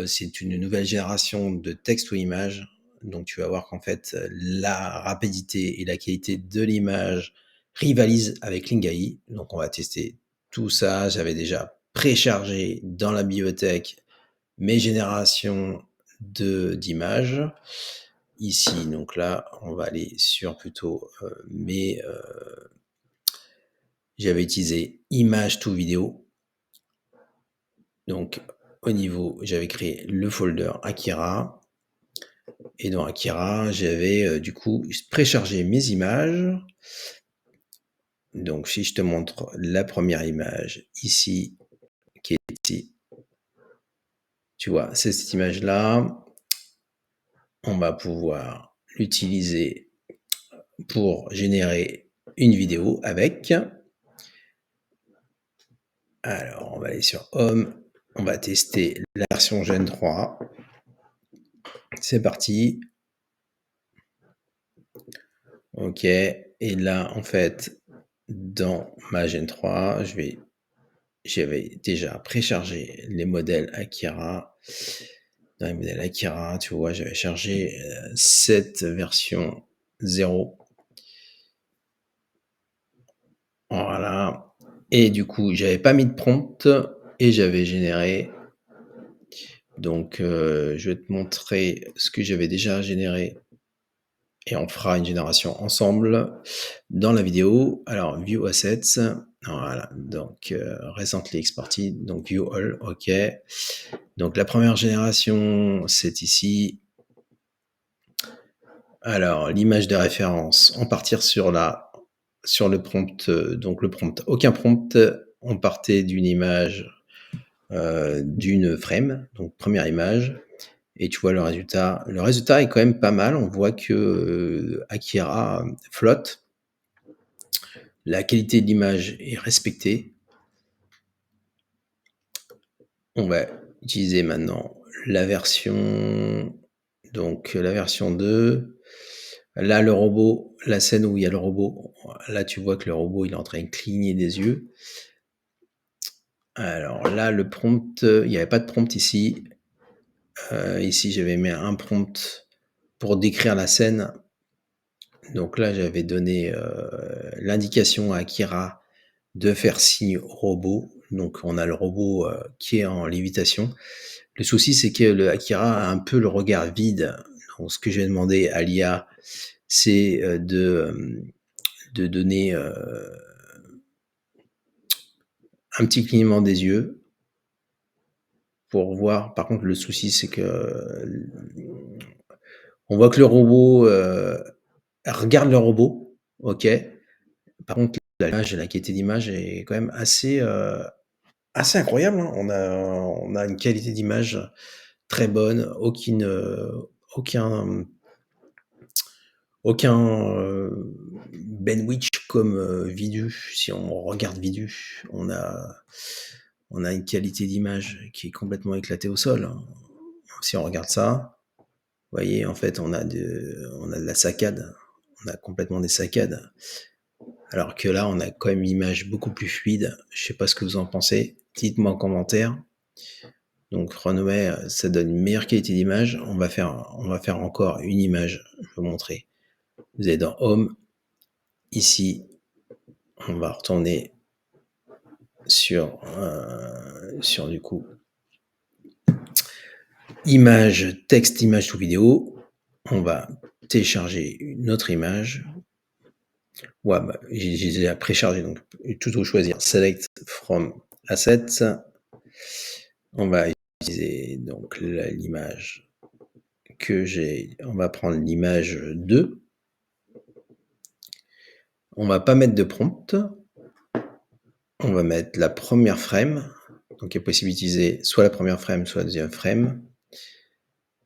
c'est une nouvelle génération de texte ou image. Donc tu vas voir qu'en fait, la rapidité et la qualité de l'image rivalisent avec Klingai. Donc on va tester tout ça. J'avais déjà préchargé dans la bibliothèque mes générations d'images. Ici, donc là, on va aller sur plutôt j'avais utilisé image to vidéo. Donc au niveau, j'avais créé le folder Akira. Et dans Akira, j'avais du coup préchargé mes images. Donc si je te montre la première image ici, qui est ici, tu vois, c'est cette image-là. On va pouvoir l'utiliser pour générer une vidéo avec. Alors, on va aller sur Home, on va tester la version Gen 3. C'est parti. OK, et là, en fait, dans ma Gen 3, j'avais déjà préchargé les modèles Akira. Dans les modèles Akira, tu vois, j'avais chargé cette version 0. Voilà. Et du coup, j'avais pas mis de prompt et j'avais généré. Donc, je vais te montrer ce que j'avais déjà généré et on fera une génération ensemble dans la vidéo. Alors, View Assets, voilà, donc Recently Exported, donc View All, OK. Donc, la première génération, c'est ici. Alors, l'image de référence, on partir sur le prompt, donc le prompt, aucun prompt, on partait d'une image, d'une frame, donc première image. Et tu vois le résultat. Le résultat est quand même pas mal. On voit que Akira flotte. La qualité de l'image est respectée. On va utiliser maintenant la version, donc la version 2. Là, le robot, la scène où il y a le robot, là, tu vois que le robot, il est en train de cligner des yeux. Alors là, le prompt, il n'y avait pas de prompt ici. Ici, j'avais mis un prompt pour décrire la scène. Donc là, j'avais donné l'indication à Akira de faire signe au robot. Donc on a le robot qui est en lévitation. Le souci, c'est que le Akira a un peu le regard vide. Donc ce que j'ai demandé à l'IA, c'est de donner un petit clignement des yeux pour voir. Par contre, le souci, c'est que on voit que le robot regarde le robot, ok. Par contre, l'image, la qualité d'image est quand même assez incroyable. Hein. On a une qualité d'image très bonne, aucun bandwidth comme Vidu. Si on regarde Vidu, on a une qualité d'image qui est complètement éclatée au sol. Hein. Si on regarde ça, vous voyez, en fait, on a de la saccade. On a complètement des saccades. Alors que là, on a quand même une image beaucoup plus fluide. Je sais pas ce que vous en pensez. Dites-moi en commentaire. Donc Runway, ça donne une meilleure qualité d'image. On va faire encore une image. Je vais vous montrer. Vous allez dans Home. Ici, on va retourner sur du coup image, texte, image ou vidéo. On va télécharger une autre image. Ouais, bah, j'ai déjà préchargé, donc tout au choisir. Select from assets. On va utiliser donc l'image que j'ai. On va prendre l'image 2. On va pas mettre de prompt. On va mettre la première frame. Donc il est possible d'utiliser soit la première frame, soit la deuxième frame.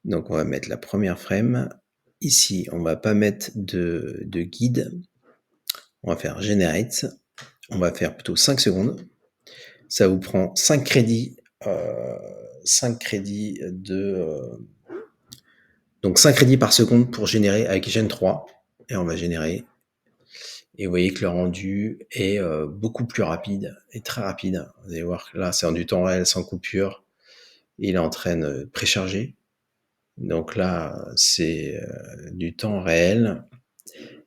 Donc on va mettre la première frame. Ici, on va pas mettre de guide. On va faire Generate. On va faire plutôt 5 secondes. Ça vous prend 5 crédits. 5 crédits donc 5 crédits par seconde pour générer avec Gen 3. Et on va générer. Et vous voyez que le rendu est beaucoup plus rapide et très rapide. Vous allez voir que là, c'est en du temps réel, sans coupure. Il est en train de précharger. Donc là, c'est du temps réel.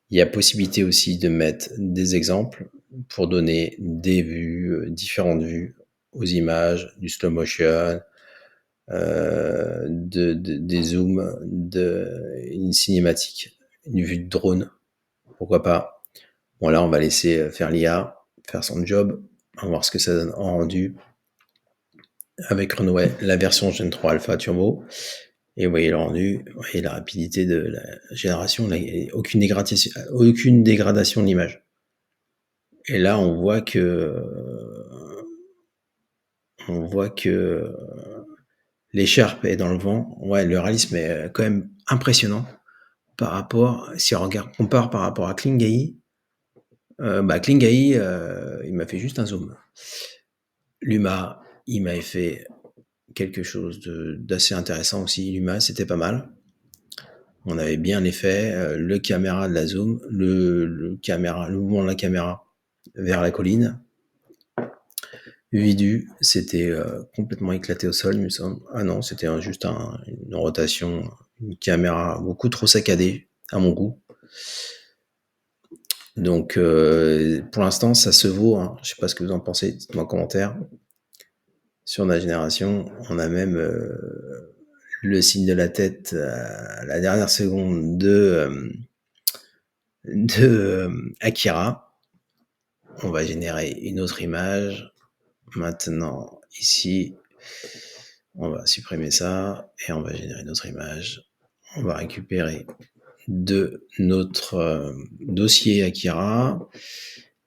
Il y a possibilité aussi de mettre des exemples pour donner des vues, différentes vues aux images, du slow motion, des zooms, une cinématique, une vue de drone. Pourquoi pas. Bon, là, on va laisser faire l'IA, faire son job. On va voir ce que ça donne en rendu avec Runway, la version Gen 3 Alpha Turbo. Et vous voyez le rendu, vous voyez la rapidité de la génération, là, il n'y a aucune dégradation de l'image. Et là, on voit que l'écharpe est dans le vent. Ouais, le réalisme est quand même impressionnant par rapport, si on compare par rapport à Klingai, Klingai, il m'a fait juste un zoom. Luma, il m'avait fait quelque chose d'assez intéressant aussi. Luma, c'était pas mal. On avait bien l'effet, le caméra de la zoom, le mouvement de la caméra vers la colline. Vidu, c'était complètement éclaté au sol, il me semble. Ah non, c'était juste une rotation, une caméra beaucoup trop saccadée à mon goût. Donc, pour l'instant, ça se vaut. Hein. Je sais pas ce que vous en pensez, dites-moi en commentaire. Sur la génération, on a même le signe de la tête à la dernière seconde de Akira. On va générer une autre image. Maintenant, ici, on va supprimer ça et on va générer une autre image. On va récupérer de notre dossier Akira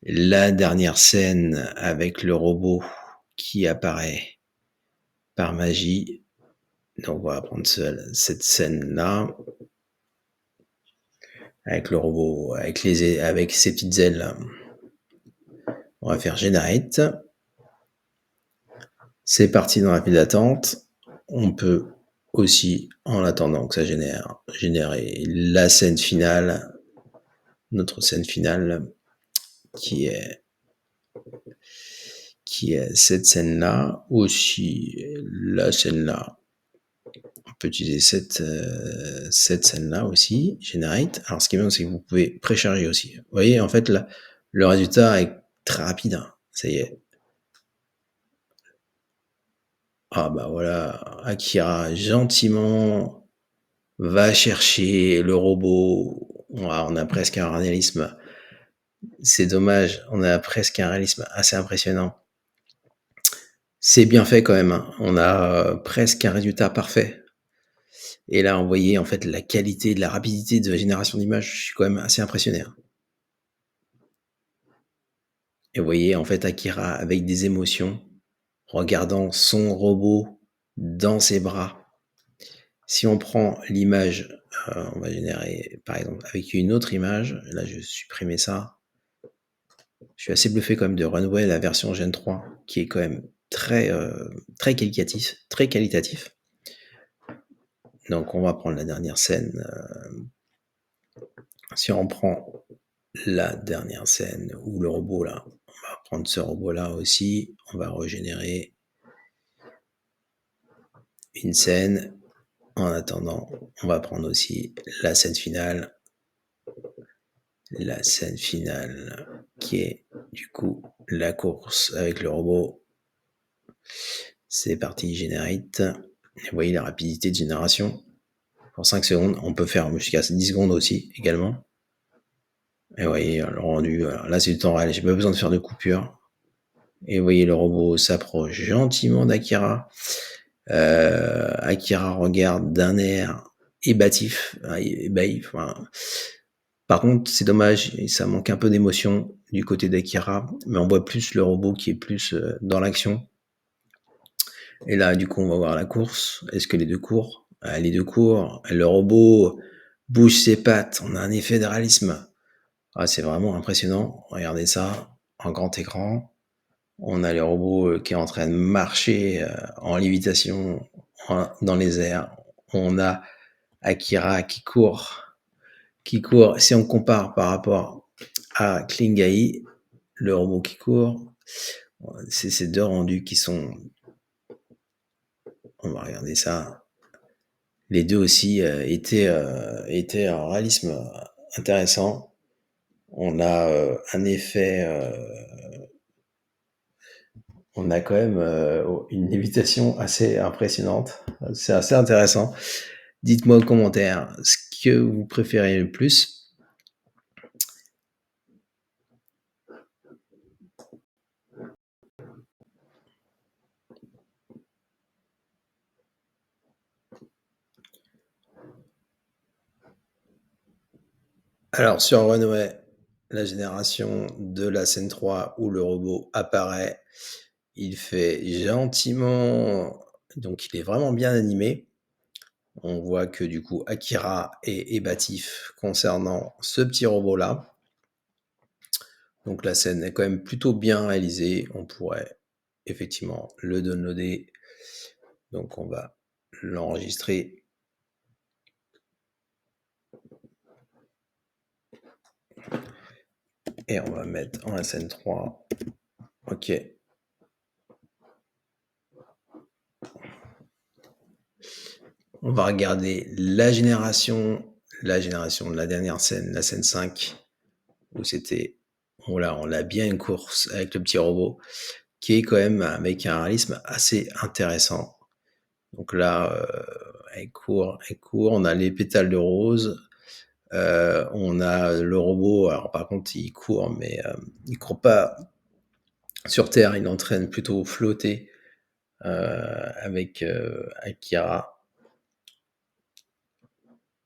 la dernière scène avec le robot qui apparaît par magie. Donc on va prendre cette scène-là avec le robot, avec ses petites ailes. Là. On va faire Generate. C'est parti dans la file d'attente. On peut aussi, en attendant que ça générer la scène finale, notre scène finale, qui est cette scène-là, aussi la scène-là. On peut utiliser cette scène-là aussi, Generate. Alors ce qui est bien, c'est que vous pouvez précharger aussi. Vous voyez, en fait, là, le résultat est très rapide. Hein. Ça y est. Ah bah voilà, Akira gentiment va chercher le robot. On a presque un réalisme. C'est dommage, on a presque un réalisme assez impressionnant. C'est bien fait quand même. Hein. On a presque un résultat parfait. Et là, on voyait en fait la qualité, la rapidité de la génération d'images. Je suis quand même assez impressionné. Hein. Et vous voyez en fait Akira avec des émotions, regardant son robot dans ses bras. Si on prend l'image, on va générer par exemple avec une autre image. Là, je vais supprimer ça. Je suis assez bluffé quand même de Runway, la version Gen 3, qui est quand même très, très qualitatif. Donc on va prendre la dernière scène. Si on prend la dernière scène où le robot là, on va prendre ce robot là aussi, on va régénérer une scène. En attendant, on va prendre aussi la scène finale. La scène finale qui est du coup la course avec le robot. C'est parti, Generate. Et vous voyez la rapidité de génération. Pour 5 secondes, on peut faire jusqu'à 10 secondes aussi également. Et vous voyez le rendu, là c'est du temps réel, j'ai pas besoin de faire de coupure. Et vous voyez le robot s'approche gentiment d'Akira. Akira regarde d'un air ébatif, ébahi. Enfin. Par contre, c'est dommage, ça manque un peu d'émotion du côté d'Akira, mais on voit plus le robot qui est plus dans l'action. Et là, du coup, on va voir la course. Est-ce que les deux courent? Les deux courent. Le robot bouge ses pattes. On a un effet de réalisme. Ah, c'est vraiment impressionnant. Regardez ça en grand écran. On a le robot qui est en train de marcher en lévitation dans les airs. On a Akira qui court. Si on compare par rapport à Klingai, le robot qui court, c'est ces deux rendus qui sont... On va regarder ça. Les deux aussi étaient un réalisme intéressant. On a un effet... on a quand même une lévitation assez impressionnante. C'est assez intéressant. Dites-moi en commentaire ce que vous préférez le plus. Alors sur Runway, la génération de la scène 3 où le robot apparaît, il fait gentiment, donc il est vraiment bien animé. On voit que du coup Akira est ébatif concernant ce petit robot là. Donc la scène est quand même plutôt bien réalisée. On pourrait effectivement le downloader. Donc on va l'enregistrer. Et on va mettre en scène 3. OK. On va regarder la génération de la dernière scène, la scène 5, où c'était, voilà, on a bien une course avec le petit robot, qui est quand même avec un réalisme assez intéressant. Donc là, elle court, on a les pétales de rose, on a le robot, alors par contre il court, mais il court pas sur terre, il entraîne plutôt flotter avec Akira.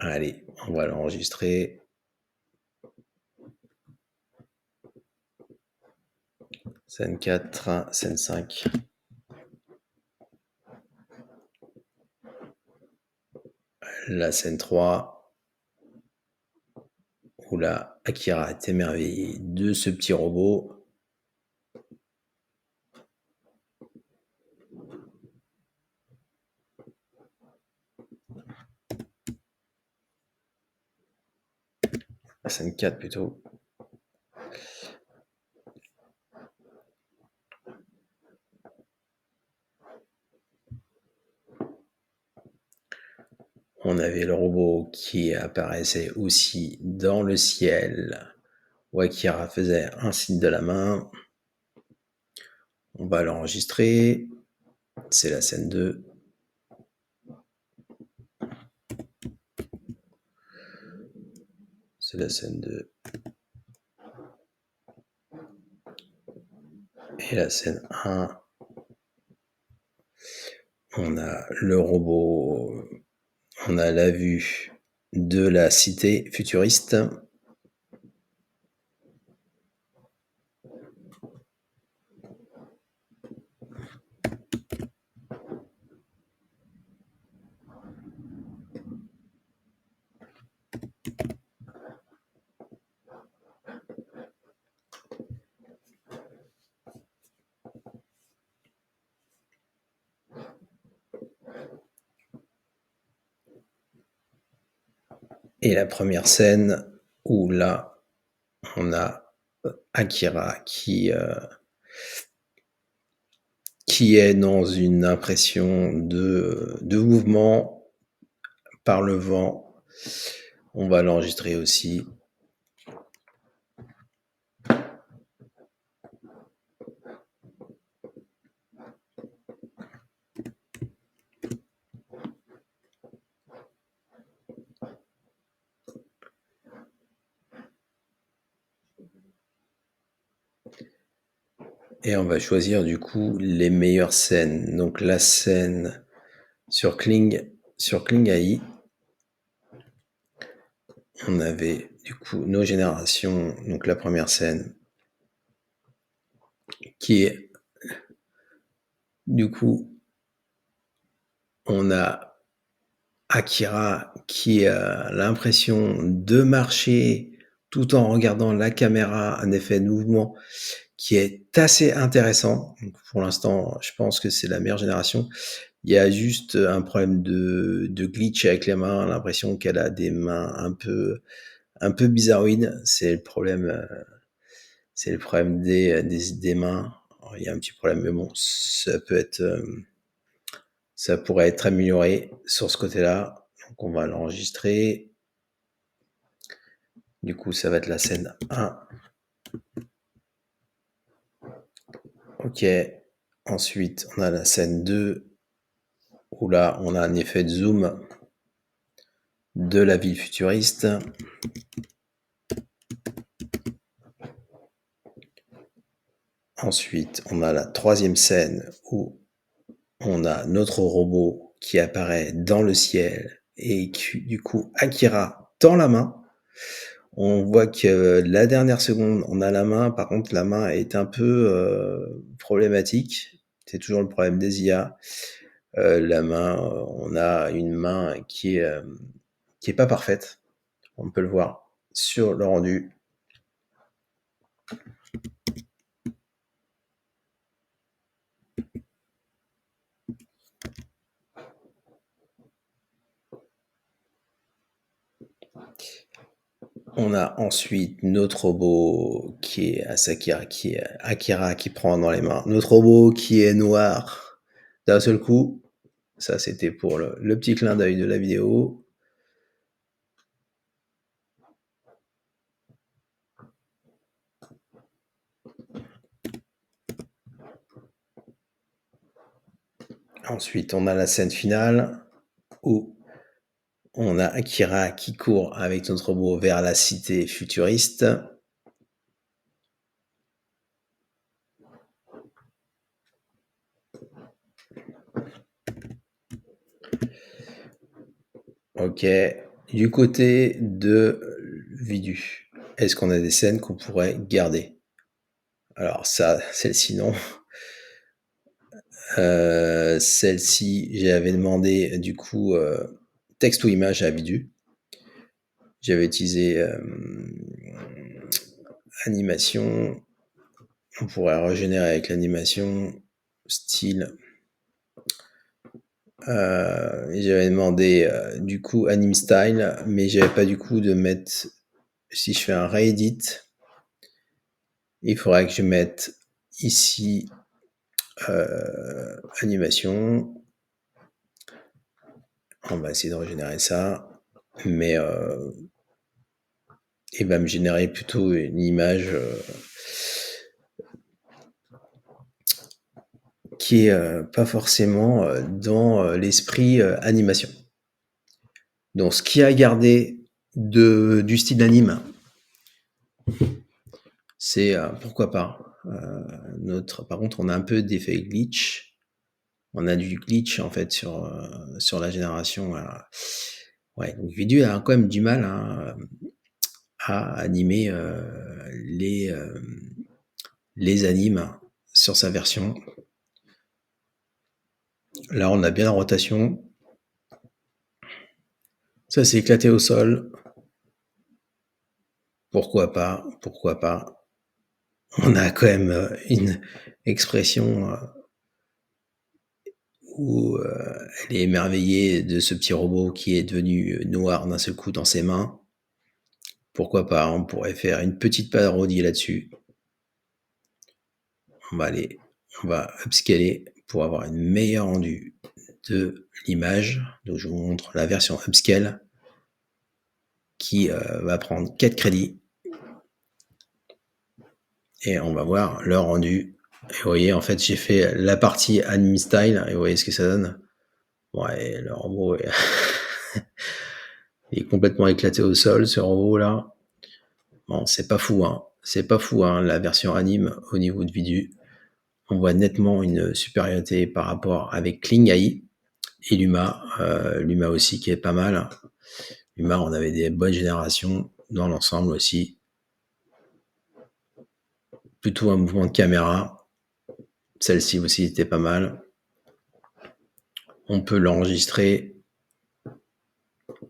Allez, on va l'enregistrer. Scène 4, scène 5. La scène 3, où là, Akira est émerveillé de ce petit robot. La scène 4 plutôt. On avait le robot qui apparaissait aussi dans le ciel, où Akira faisait un signe de la main. On va l'enregistrer. C'est la scène 2. C'est la scène 2. Et la scène 1. On a le robot. On a la vue de la cité futuriste. Et la première scène où là, on a Akira qui est dans une impression de mouvement par le vent. On va l'enregistrer aussi. Et on va choisir du coup les meilleures scènes. Donc la scène sur Kling AI, on avait du coup nos générations. Donc la première scène qui est du coup, on a Akira qui a l'impression de marcher tout en regardant la caméra, un effet de mouvement qui est assez intéressant. Donc pour l'instant, je pense que c'est la meilleure génération. Il y a juste un problème de glitch avec les mains, l'impression qu'elle a des mains un peu bizarroïdes. C'est le problème des mains. Alors, il y a un petit problème, mais bon, ça pourrait être amélioré sur ce côté-là. Donc on va l'enregistrer. Du coup, ça va être la scène 1. OK. Ensuite, on a la scène 2, où là, on a un effet de zoom de la ville futuriste. Ensuite, on a la troisième scène où on a notre robot qui apparaît dans le ciel et qui, du coup, Akira tend la main. On voit que la dernière seconde, on a la main. Par contre, la main est un peu problématique. C'est toujours le problème des IA. La main, on a une main qui est pas parfaite. On peut le voir sur le rendu. On a ensuite notre robot qui est Akira qui prend dans les mains notre robot qui est noir d'un seul coup. Ça, c'était pour le petit clin d'œil de la vidéo. Ensuite, on a la scène finale où on a Akira qui court avec notre robot vers la cité futuriste. Ok. Du côté de Vidu, est-ce qu'on a des scènes qu'on pourrait garder? Alors ça, celle-ci non. Celle-ci, j'avais demandé du coup texte ou image à Vidu. J'avais utilisé animation. On pourrait régénérer avec l'animation style. J'avais demandé du coup anime style, mais j'avais pas du coup de mettre. Si je fais un réedit, il faudrait que je mette ici animation. On va essayer de régénérer ça, mais il va me générer plutôt une image qui est pas forcément dans l'esprit animation. Donc, ce qui a gardé du style anime, c'est pourquoi pas. Par contre, on a un peu d'effet glitch. On a du glitch en fait sur la génération. Ouais, donc Vidu a quand même du mal à animer les animes sur sa version. Là, on a bien la rotation. Ça s'est éclaté au sol. Pourquoi pas? Pourquoi pas? On a quand même une expression où elle est émerveillée de ce petit robot qui est devenu noir d'un seul coup dans ses mains. Pourquoi pas? On pourrait faire une petite parodie là-dessus. On va upscaler pour avoir une meilleure rendu de l'image. Donc je vous montre la version upscale qui va prendre 4 crédits. Et on va voir le rendu. Et vous voyez, en fait, j'ai fait la partie anime style et vous voyez ce que ça donne. Ouais, le robot est il est complètement éclaté au sol, ce robot là. Bon, c'est pas fou, hein. C'est pas fou, hein, la version anime au niveau de Vidu. On voit nettement une supériorité par rapport avec Kling AI et Luma. Luma aussi qui est pas mal. Luma, on avait des bonnes générations dans l'ensemble aussi. Plutôt un mouvement de caméra. Celle-ci aussi était pas mal. On peut l'enregistrer.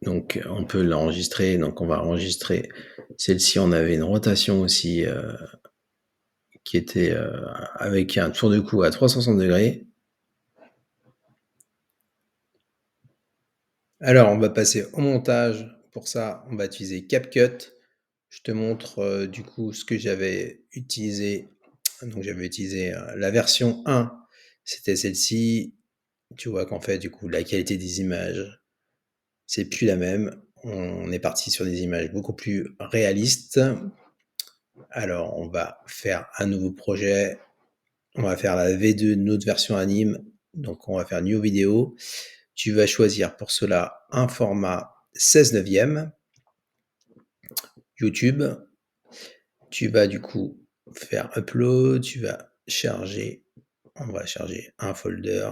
Donc, on peut l'enregistrer. Donc, on va enregistrer. Celle-ci, on avait une rotation aussi qui était avec un tour de cou à 360 degrés. Alors, on va passer au montage. Pour ça, on va utiliser CapCut. Je te montre du coup ce que j'avais utilisé. Donc, j'avais utilisé la version 1. C'était celle-ci. Tu vois qu'en fait, du coup, la qualité des images, c'est plus la même. On est parti sur des images beaucoup plus réalistes. Alors, on va faire un nouveau projet. On va faire la V2 de notre version anime. Donc, on va faire New Vidéo. Tu vas choisir pour cela un format 16 neuvième YouTube. Tu vas du coup faire Upload. Tu vas charger. On va charger un folder.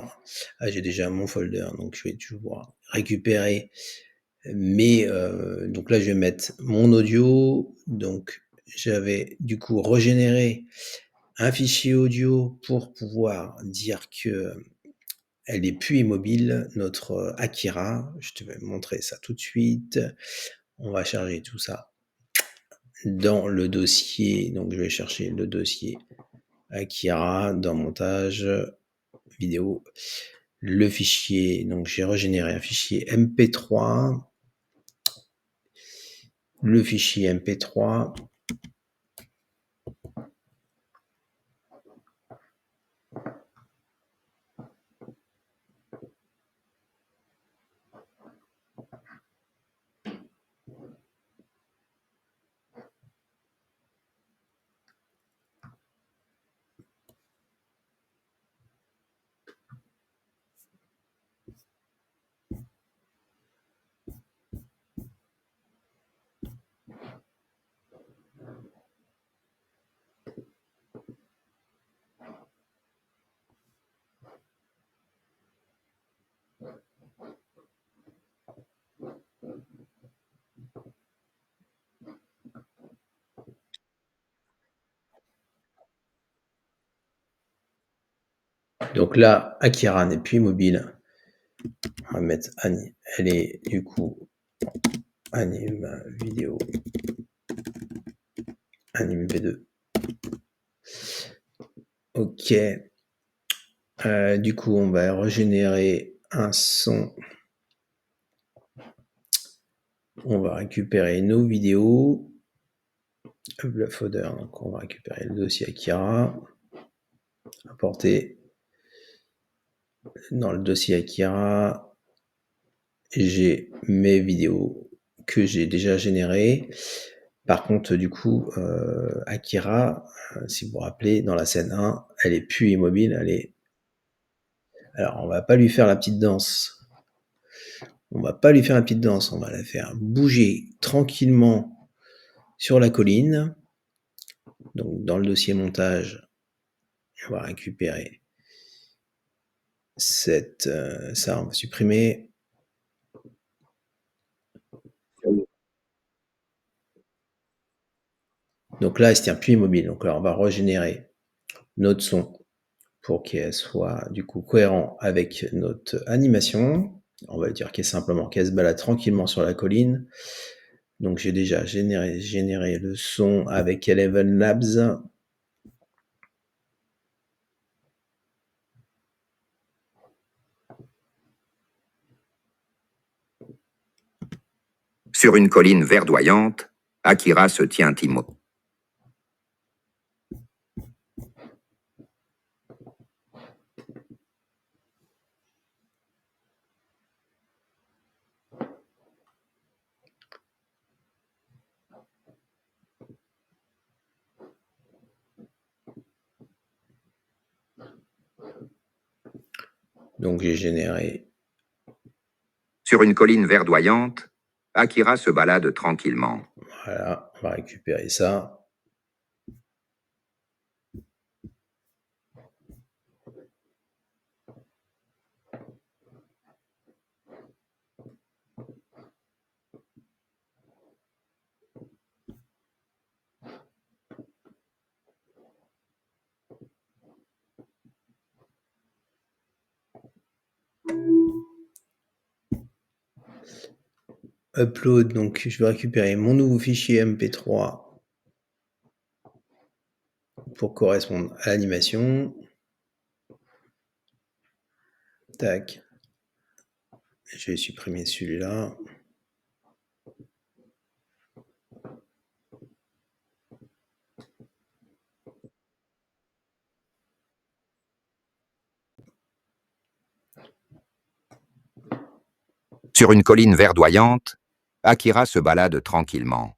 Ah, j'ai déjà mon folder, donc je vais toujours récupérer. Mais donc là, je vais mettre mon audio. Donc, j'avais du coup régénéré un fichier audio pour pouvoir dire que elle est plus immobile, notre Akira. Je te vais montrer ça tout de suite. On va charger tout ça dans le dossier. Donc, je vais chercher le dossier Akira dans montage vidéo. Le fichier, donc j'ai régénéré un fichier MP3. le fichier MP3. Donc là, Akira n'est plus mobile. On va mettre elle est du coup anime vidéo, anime V2. Ok. Du coup, on va régénérer un son. On va récupérer nos vidéos. Le folder, donc on va récupérer le dossier Akira. Importer. Dans le dossier Akira, j'ai mes vidéos que j'ai déjà générées. Par contre, du coup, Akira, si vous vous rappelez, dans la scène 1, elle est plus immobile, elle est... Alors, on va pas lui faire la petite danse. On va pas lui faire la petite danse, on va la faire bouger tranquillement sur la colline. Donc, dans le dossier montage, on va récupérer ça, on va supprimer. Donc là, elle se tient plus immobile. Donc là, on va régénérer notre son pour qu'elle soit du coup cohérent avec notre animation. On va dire qu'elle simplement qu'elle se balade tranquillement sur la colline. Donc j'ai déjà généré le son avec Eleven Labs. Sur une colline verdoyante, Akira se tient immobile. Donc j'ai généré. Sur une colline verdoyante, Akira se balade tranquillement. Voilà, on va récupérer ça. Upload, donc je vais récupérer mon nouveau fichier MP3 pour correspondre à l'animation. Tac. Je vais supprimer celui-là. Sur une colline verdoyante, Akira se balade tranquillement.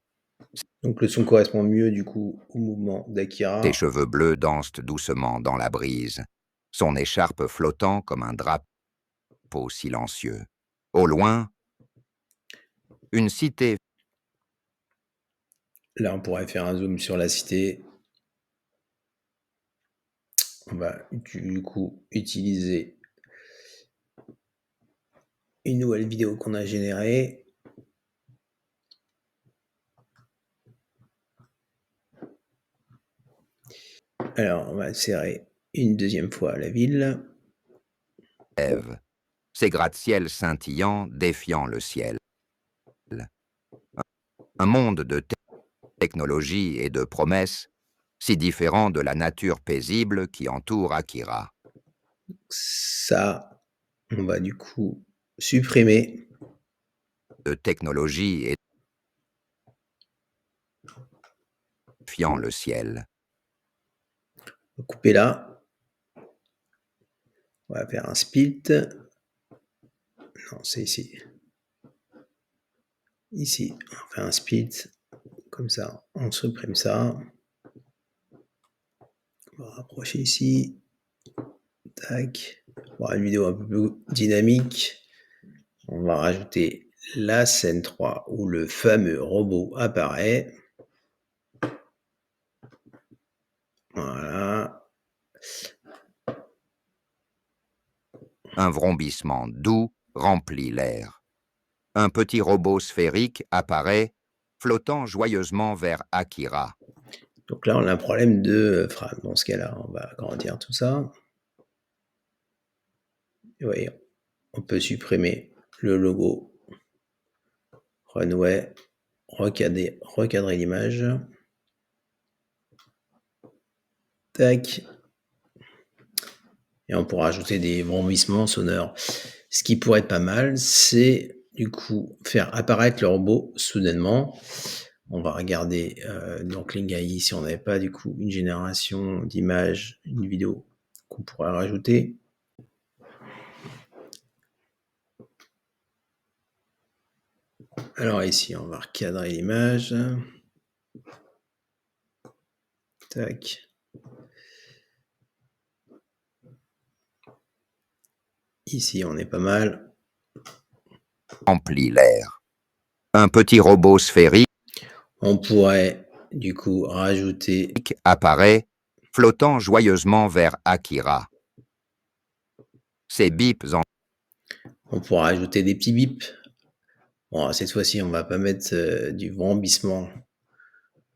Donc le son correspond mieux du coup au mouvement d'Akira. Ses cheveux bleus dansent doucement dans la brise, son écharpe flottant comme un drapeau silencieux. Au loin, une cité. Là, on pourrait faire un zoom sur la cité. On va du coup utiliser une nouvelle vidéo qu'on a générée. Alors, on va serrer une deuxième fois la ville. Ses gratte-ciel scintillants défiant le ciel. Un monde de technologie et de promesses, si différent de la nature paisible qui entoure Akira. Ça, on va du coup supprimer. De technologie et fiant le ciel. On va couper là. On va faire un split. Non, c'est ici. Ici, on fait un split. Comme ça, on supprime ça. On va rapprocher ici. Tac. On va avoir une vidéo un peu plus dynamique. On va rajouter la scène 3 où le fameux robot apparaît. Voilà. Un vrombissement doux remplit l'air. Un petit robot sphérique apparaît, flottant joyeusement vers Akira. Donc là, on a un problème de frame. Dans ce cas-là, on va agrandir tout ça. Et voyez, on peut supprimer le logo Runway, recadrer l'image. Tac. Et on pourra ajouter des vrombissements sonores. Ce qui pourrait être pas mal, c'est du coup faire apparaître le robot soudainement. On va regarder dans Klingai si on n'avait pas du coup une génération d'images, une vidéo qu'on pourrait rajouter. Alors ici, on va recadrer l'image. Tac. Ici, on est pas mal. Remplit l'air. Un petit robot sphérique On pourrait du coup rajouter apparaît, flottant joyeusement vers Akira. Ses bips en... On pourra ajouter des petits bips. Bon, cette fois-ci, on va pas mettre du vrombissement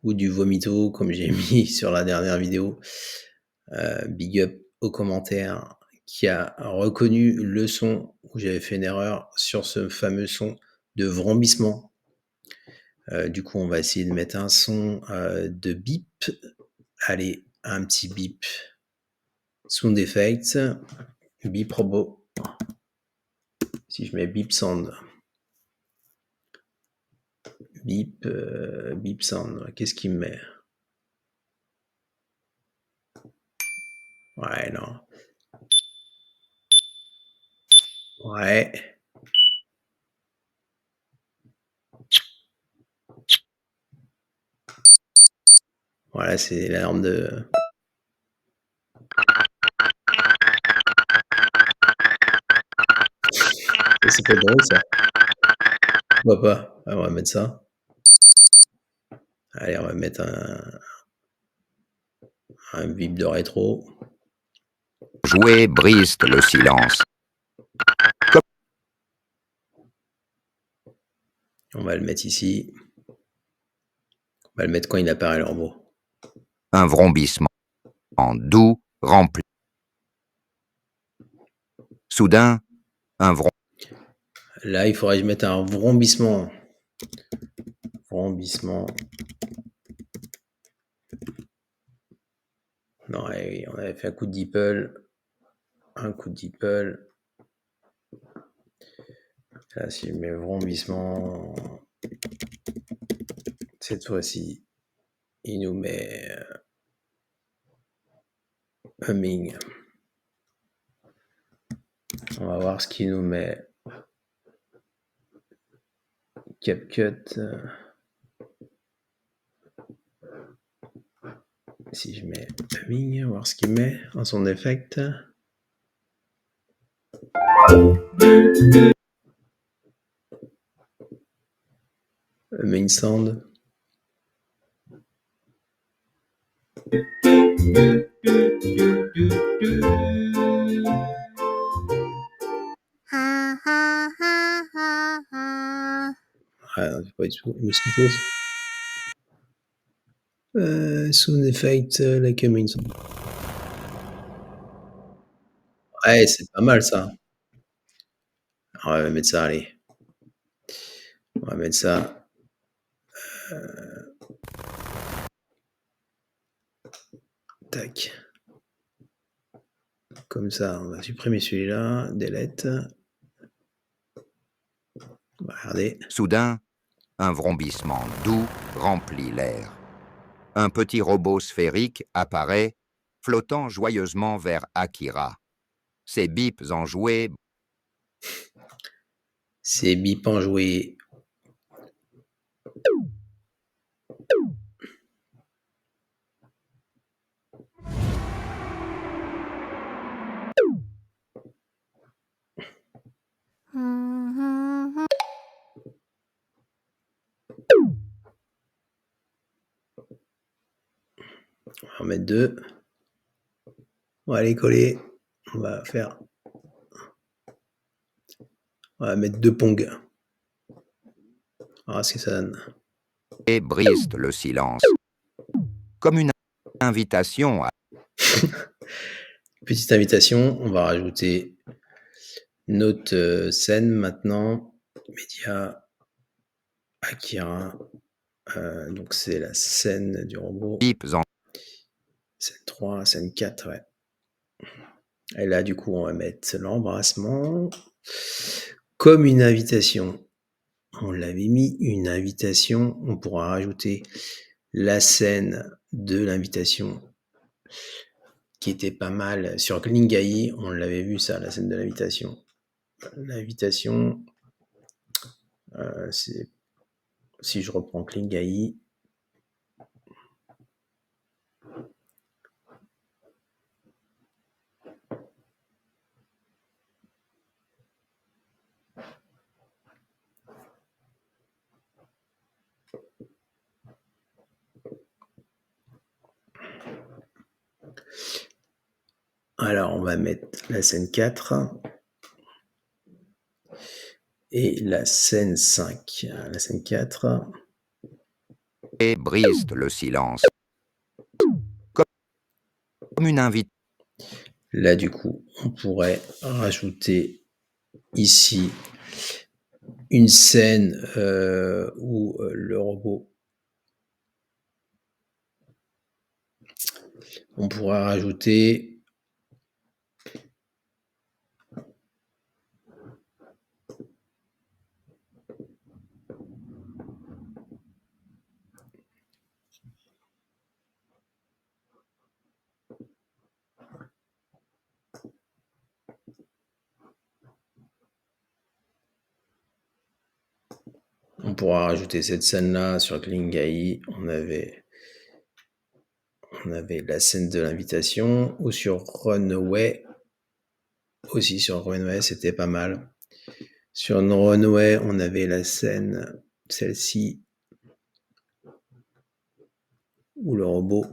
ou du vomito comme j'ai mis sur la dernière vidéo. Big up au commentaire qui a reconnu le son où j'avais fait une erreur sur ce fameux son de vrombissement. Du coup, on va essayer de mettre un son de bip. Allez, un petit bip. Sound effects. Bip robot. Si je mets bip sound. Bip sound. Qu'est-ce qu'il me met? Ouais, non. Ouais. Voilà, c'est l'alarme de... C'est pas drôle ça. Pourquoi pas? Ah, on va mettre ça. Allez, on va mettre un bip de rétro. Jouer brise le silence. On va le mettre ici. On va le mettre quand il apparaît le robot. Un vrombissement en doux rempli. Soudain, un vrombissement. Là, il faudrait que je mette un vrombissement. Vrombissement. Non, ouais, on avait fait un coup de DeepL. Un coup de DeepL. Là, si je mets vrombissement, cette fois-ci, il nous met humming. On va voir ce qu'il nous met. CapCut. Si je mets humming, on va voir ce qu'il met en son effect. Main sound. Ah, non, c'est pas du tout. Mosquitoes. Sound effect like a main sound. Ouais, c'est pas mal ça. On va mettre ça, allez. On va mettre ça. Tac. Comme ça, on va supprimer celui-là. Delete. On va regarder. Soudain, un vrombissement doux remplit l'air. Un petit robot sphérique apparaît, flottant joyeusement vers Akira. Ses bips enjoués C'est bip enjoué. On va en mettre 2. On va les coller. On va mettre 2 pongs. On va voir ce que ça donne. brisent le silence, comme une invitation à Petite invitation, on va rajouter notre scène maintenant. Média, Akira. Donc c'est la scène du robot. bips en Scène 3, scène 4, ouais. Et là, du coup, on va mettre l'embrassement comme une invitation. On l'avait mis une invitation. On pourra rajouter la scène de l'invitation qui était pas mal sur Klingai. On l'avait vu ça, la scène de l'invitation. L'invitation, c'est si je reprends Klingai. Alors, on va mettre la scène 4 et la scène 5. La scène 4. et brisent le silence, comme une invitation. Là, du coup, on pourrait rajouter ici une scène où le robot. On pourra rajouter. On pourra rajouter cette scène-là sur Klingai. On avait la scène de l'invitation, ou sur Runaway. Aussi sur Runaway, c'était pas mal. Sur Runaway, on avait la scène, celle-ci, où le robot,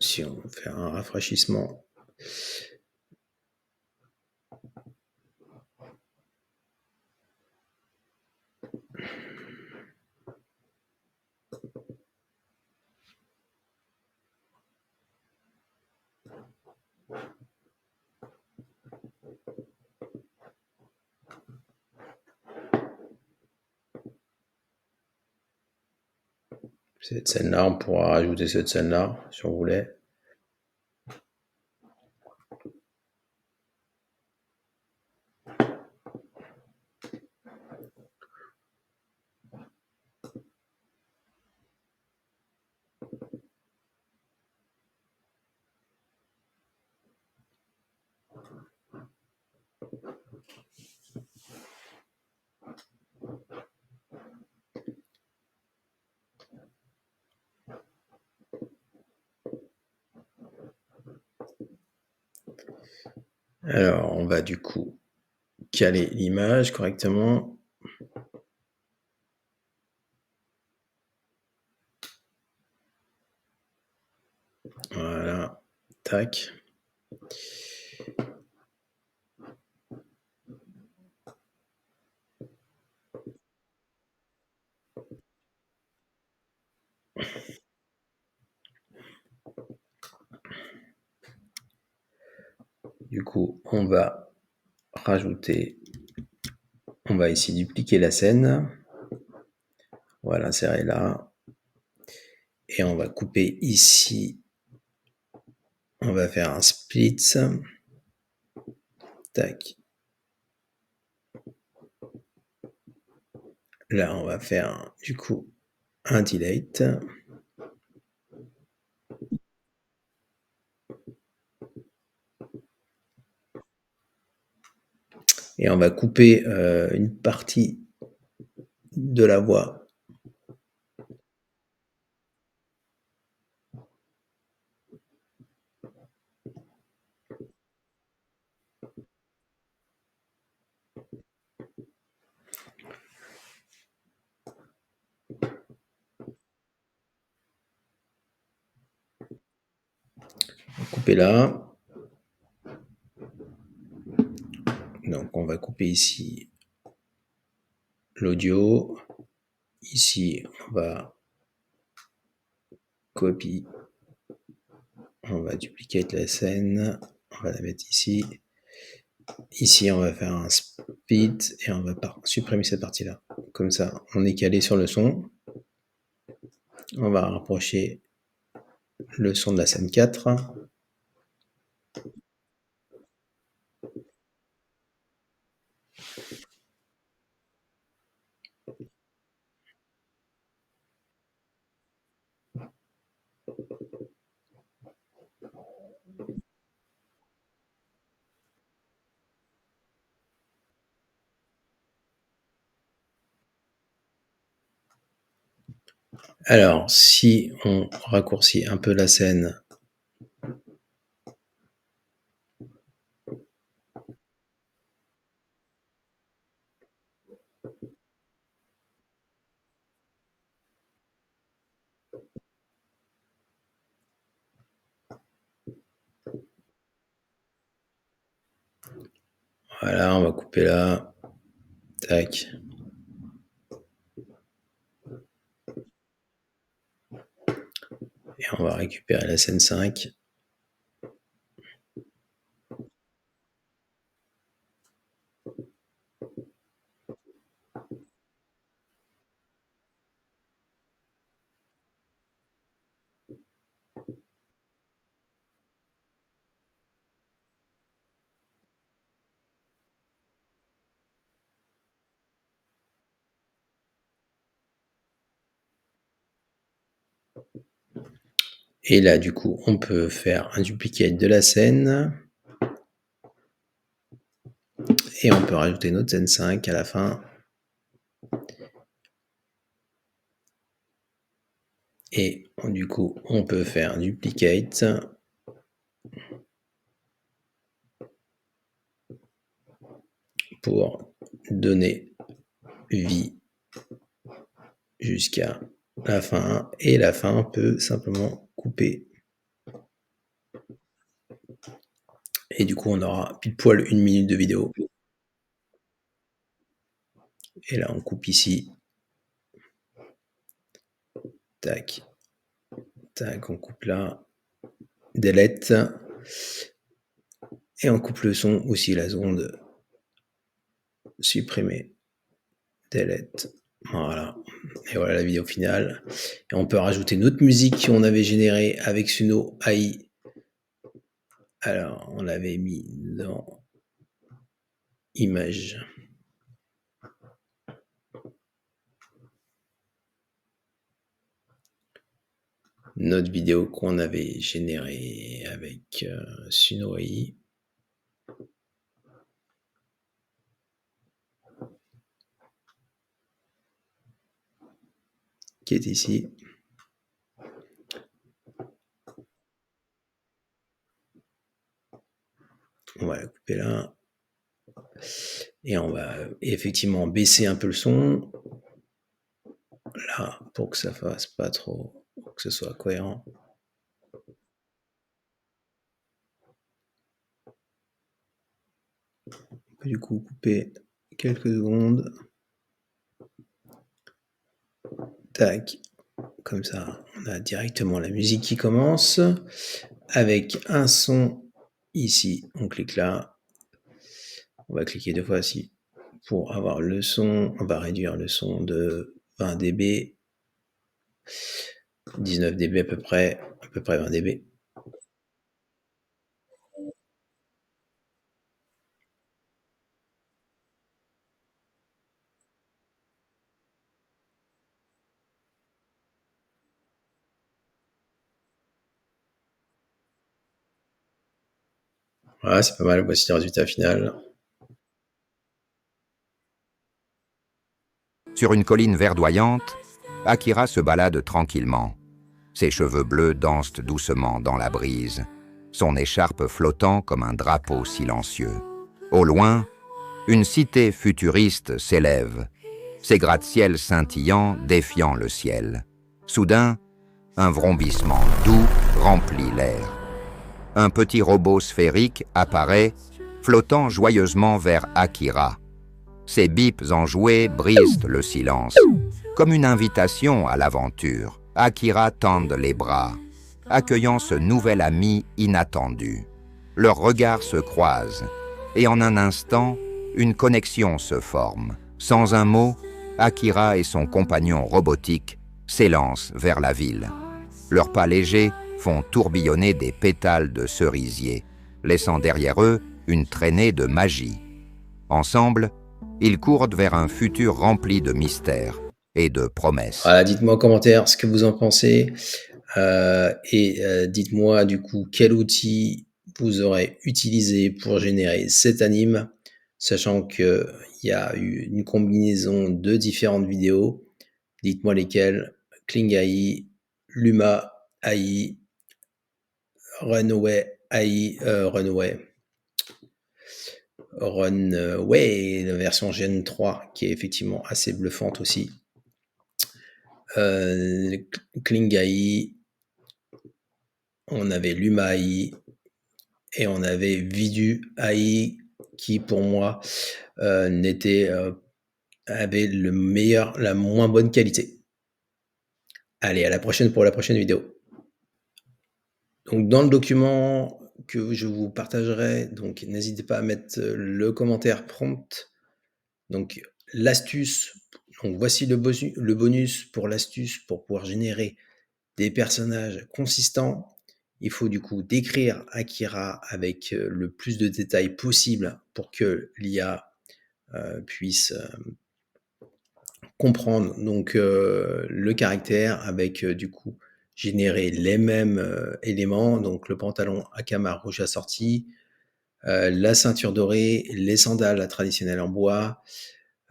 si on fait un rafraîchissement, cette scène-là, on pourra rajouter cette scène-là, si on voulait. Alors, on va du coup caler l'image correctement. Voilà, tac. Du coup, on va rajouter, on va ici dupliquer la scène. On va l'insérer là. Et on va couper ici. On va faire un split. Tac. Là, on va faire du coup un delete et on va couper, une partie de la voix. Couper là. Donc on va couper ici l'audio. Ici, on va copier, on va dupliquer la scène, on va la mettre ici. Ici, on va faire un split et on va supprimer cette partie-là. Comme ça, on est calé sur le son. On va rapprocher le son de la scène 4. Alors, si on raccourcit un peu la scène, voilà, on va couper là, tac. Et on va récupérer la scène 5. Et là, du coup, on peut faire un duplicate de la scène. Et on peut rajouter notre scène 5 à la fin. Et du coup, on peut faire un duplicate. Pour donner vie jusqu'à la fin. Et la fin peut simplement couper. Et du coup, on aura pile poil 1 minute de vidéo. Et là, on coupe ici. Tac. Tac, on coupe là. Delete. Et on coupe le son aussi, la seconde. Supprimer. Delete. Voilà. Et voilà la vidéo finale. Et on peut rajouter notre musique qu'on avait générée avec Suno AI. Alors, on l'avait mis dans Images. Notre vidéo qu'on avait générée avec Suno AI. Qui est ici. On va la couper là. Et on va effectivement baisser un peu le son. Là, pour que ça fasse pas trop, pour que ce soit cohérent. On peut du coup couper quelques secondes. Tac. Comme ça, on a directement la musique qui commence. Avec un son ici. On clique là. On va cliquer 2 fois ici pour avoir le son. On va réduire le son de 20 dB. 19 dB à peu près 20 dB. Voilà, c'est pas mal. Voici le résultat final. Sur une colline verdoyante, Akira se balade tranquillement. Ses cheveux bleus dansent doucement dans la brise, son écharpe flottant comme un drapeau silencieux. Au loin, une cité futuriste s'élève, ses gratte-ciels scintillants défiant le ciel. Soudain, un vrombissement doux remplit l'air. Un petit robot sphérique apparaît, flottant joyeusement vers Akira. Ses bips enjoués brisent le silence. Comme une invitation à l'aventure, Akira tend les bras, accueillant ce nouvel ami inattendu. Leurs regards se croisent, et en un instant, une connexion se forme. Sans un mot, Akira et son compagnon robotique s'élancent vers la ville. Leurs pas légers font tourbillonner des pétales de cerisier, laissant derrière eux une traînée de magie. Ensemble, ils courent vers un futur rempli de mystères et de promesses. Voilà, dites-moi en commentaire ce que vous en pensez. Dites-moi du coup quel outil vous aurez utilisé pour générer cet anime, sachant qu'il y a eu une combinaison de différentes vidéos. Dites-moi lesquelles. Kling AI, Luma AI, Runway AI, Runway, la version Gen 3 qui est effectivement assez bluffante aussi. Kling AI, on avait Luma AI et on avait Vidu AI qui pour moi avait la moins bonne qualité. Allez, à la prochaine pour la prochaine vidéo. Donc dans le document que je vous partagerai, donc n'hésitez pas à mettre le commentaire prompt. Donc l'astuce, donc voici le bonus pour l'astuce pour pouvoir générer des personnages consistants. Il faut du coup décrire Akira avec le plus de détails possible pour que l'IA puisse comprendre donc le caractère avec du coup générer les mêmes éléments, donc le pantalon Akama rouge assorti, la ceinture dorée, les sandales traditionnelles en bois,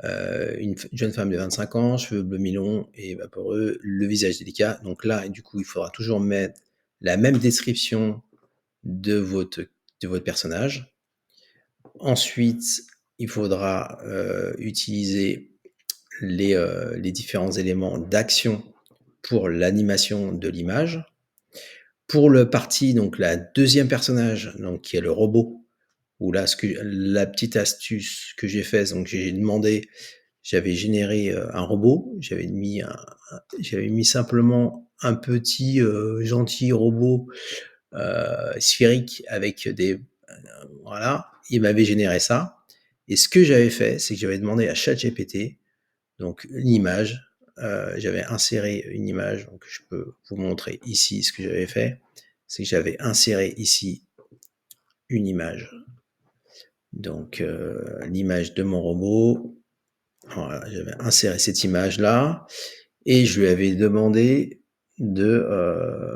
une jeune femme de 25 ans, cheveux bleus mi-longs et vaporeux, le visage délicat. Donc là, du coup, il faudra toujours mettre la même description de votre personnage. Ensuite, il faudra utiliser les différents éléments d'action pour l'animation de l'image. Pour le parti, donc la deuxième personnage, donc qui est le robot, où là, la petite astuce que j'ai faite, donc j'avais généré un robot, j'avais mis simplement un petit gentil robot sphérique avec voilà, il m'avait généré ça. Et ce que j'avais fait, c'est que j'avais demandé à ChatGPT donc une image. J'avais inséré une image, donc je peux vous montrer ici ce que j'avais fait. C'est que j'avais inséré ici une image. Donc l'image de mon robot. Voilà, j'avais inséré cette image-là et je lui avais demandé de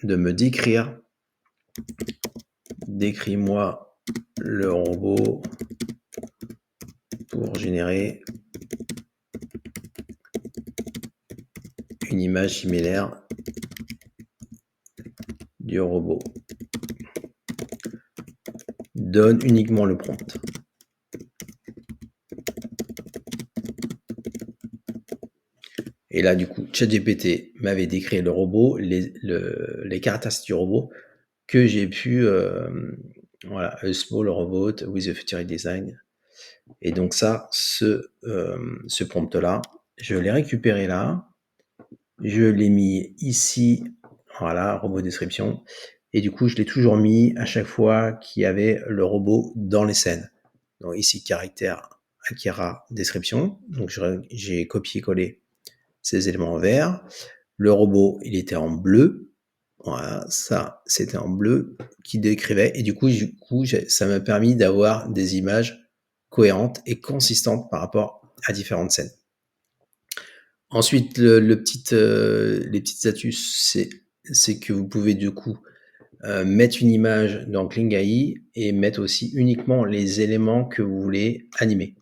me décrire. Décris-moi le robot pour générer une image similaire du robot. Donne uniquement le prompt. Et là, du coup, ChatGPT m'avait décrit le robot, les caractéristiques du robot que j'ai pu, voilà, a small robot with a futuristic design. Et donc ça, ce prompt-là, je l'ai récupéré là, je l'ai mis ici, voilà, robot description. Et du coup, je l'ai toujours mis à chaque fois qu'il y avait le robot dans les scènes. Donc ici, caractère Akira description. Donc j'ai copié-collé ces éléments en vert. Le robot, il était en bleu. Voilà, ça, c'était en bleu qui décrivait. Et du coup, ça m'a permis d'avoir des images cohérentes et consistantes par rapport à différentes scènes. Ensuite, les petites astuces, c'est que vous pouvez du coup mettre une image dans Kling AI et mettre aussi uniquement les éléments que vous voulez animer.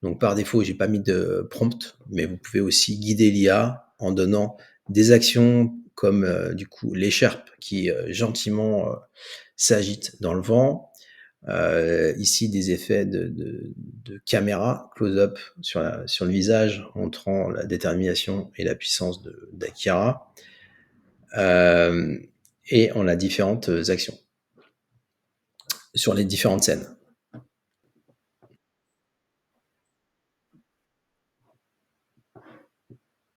Donc par défaut, j'ai pas mis de prompt, mais vous pouvez aussi guider l'IA en donnant des actions comme du coup l'écharpe qui gentiment s'agite dans le vent. Ici, des effets de caméra close-up sur le visage, montrant la détermination et la puissance d'Akira. Et on a différentes actions sur les différentes scènes.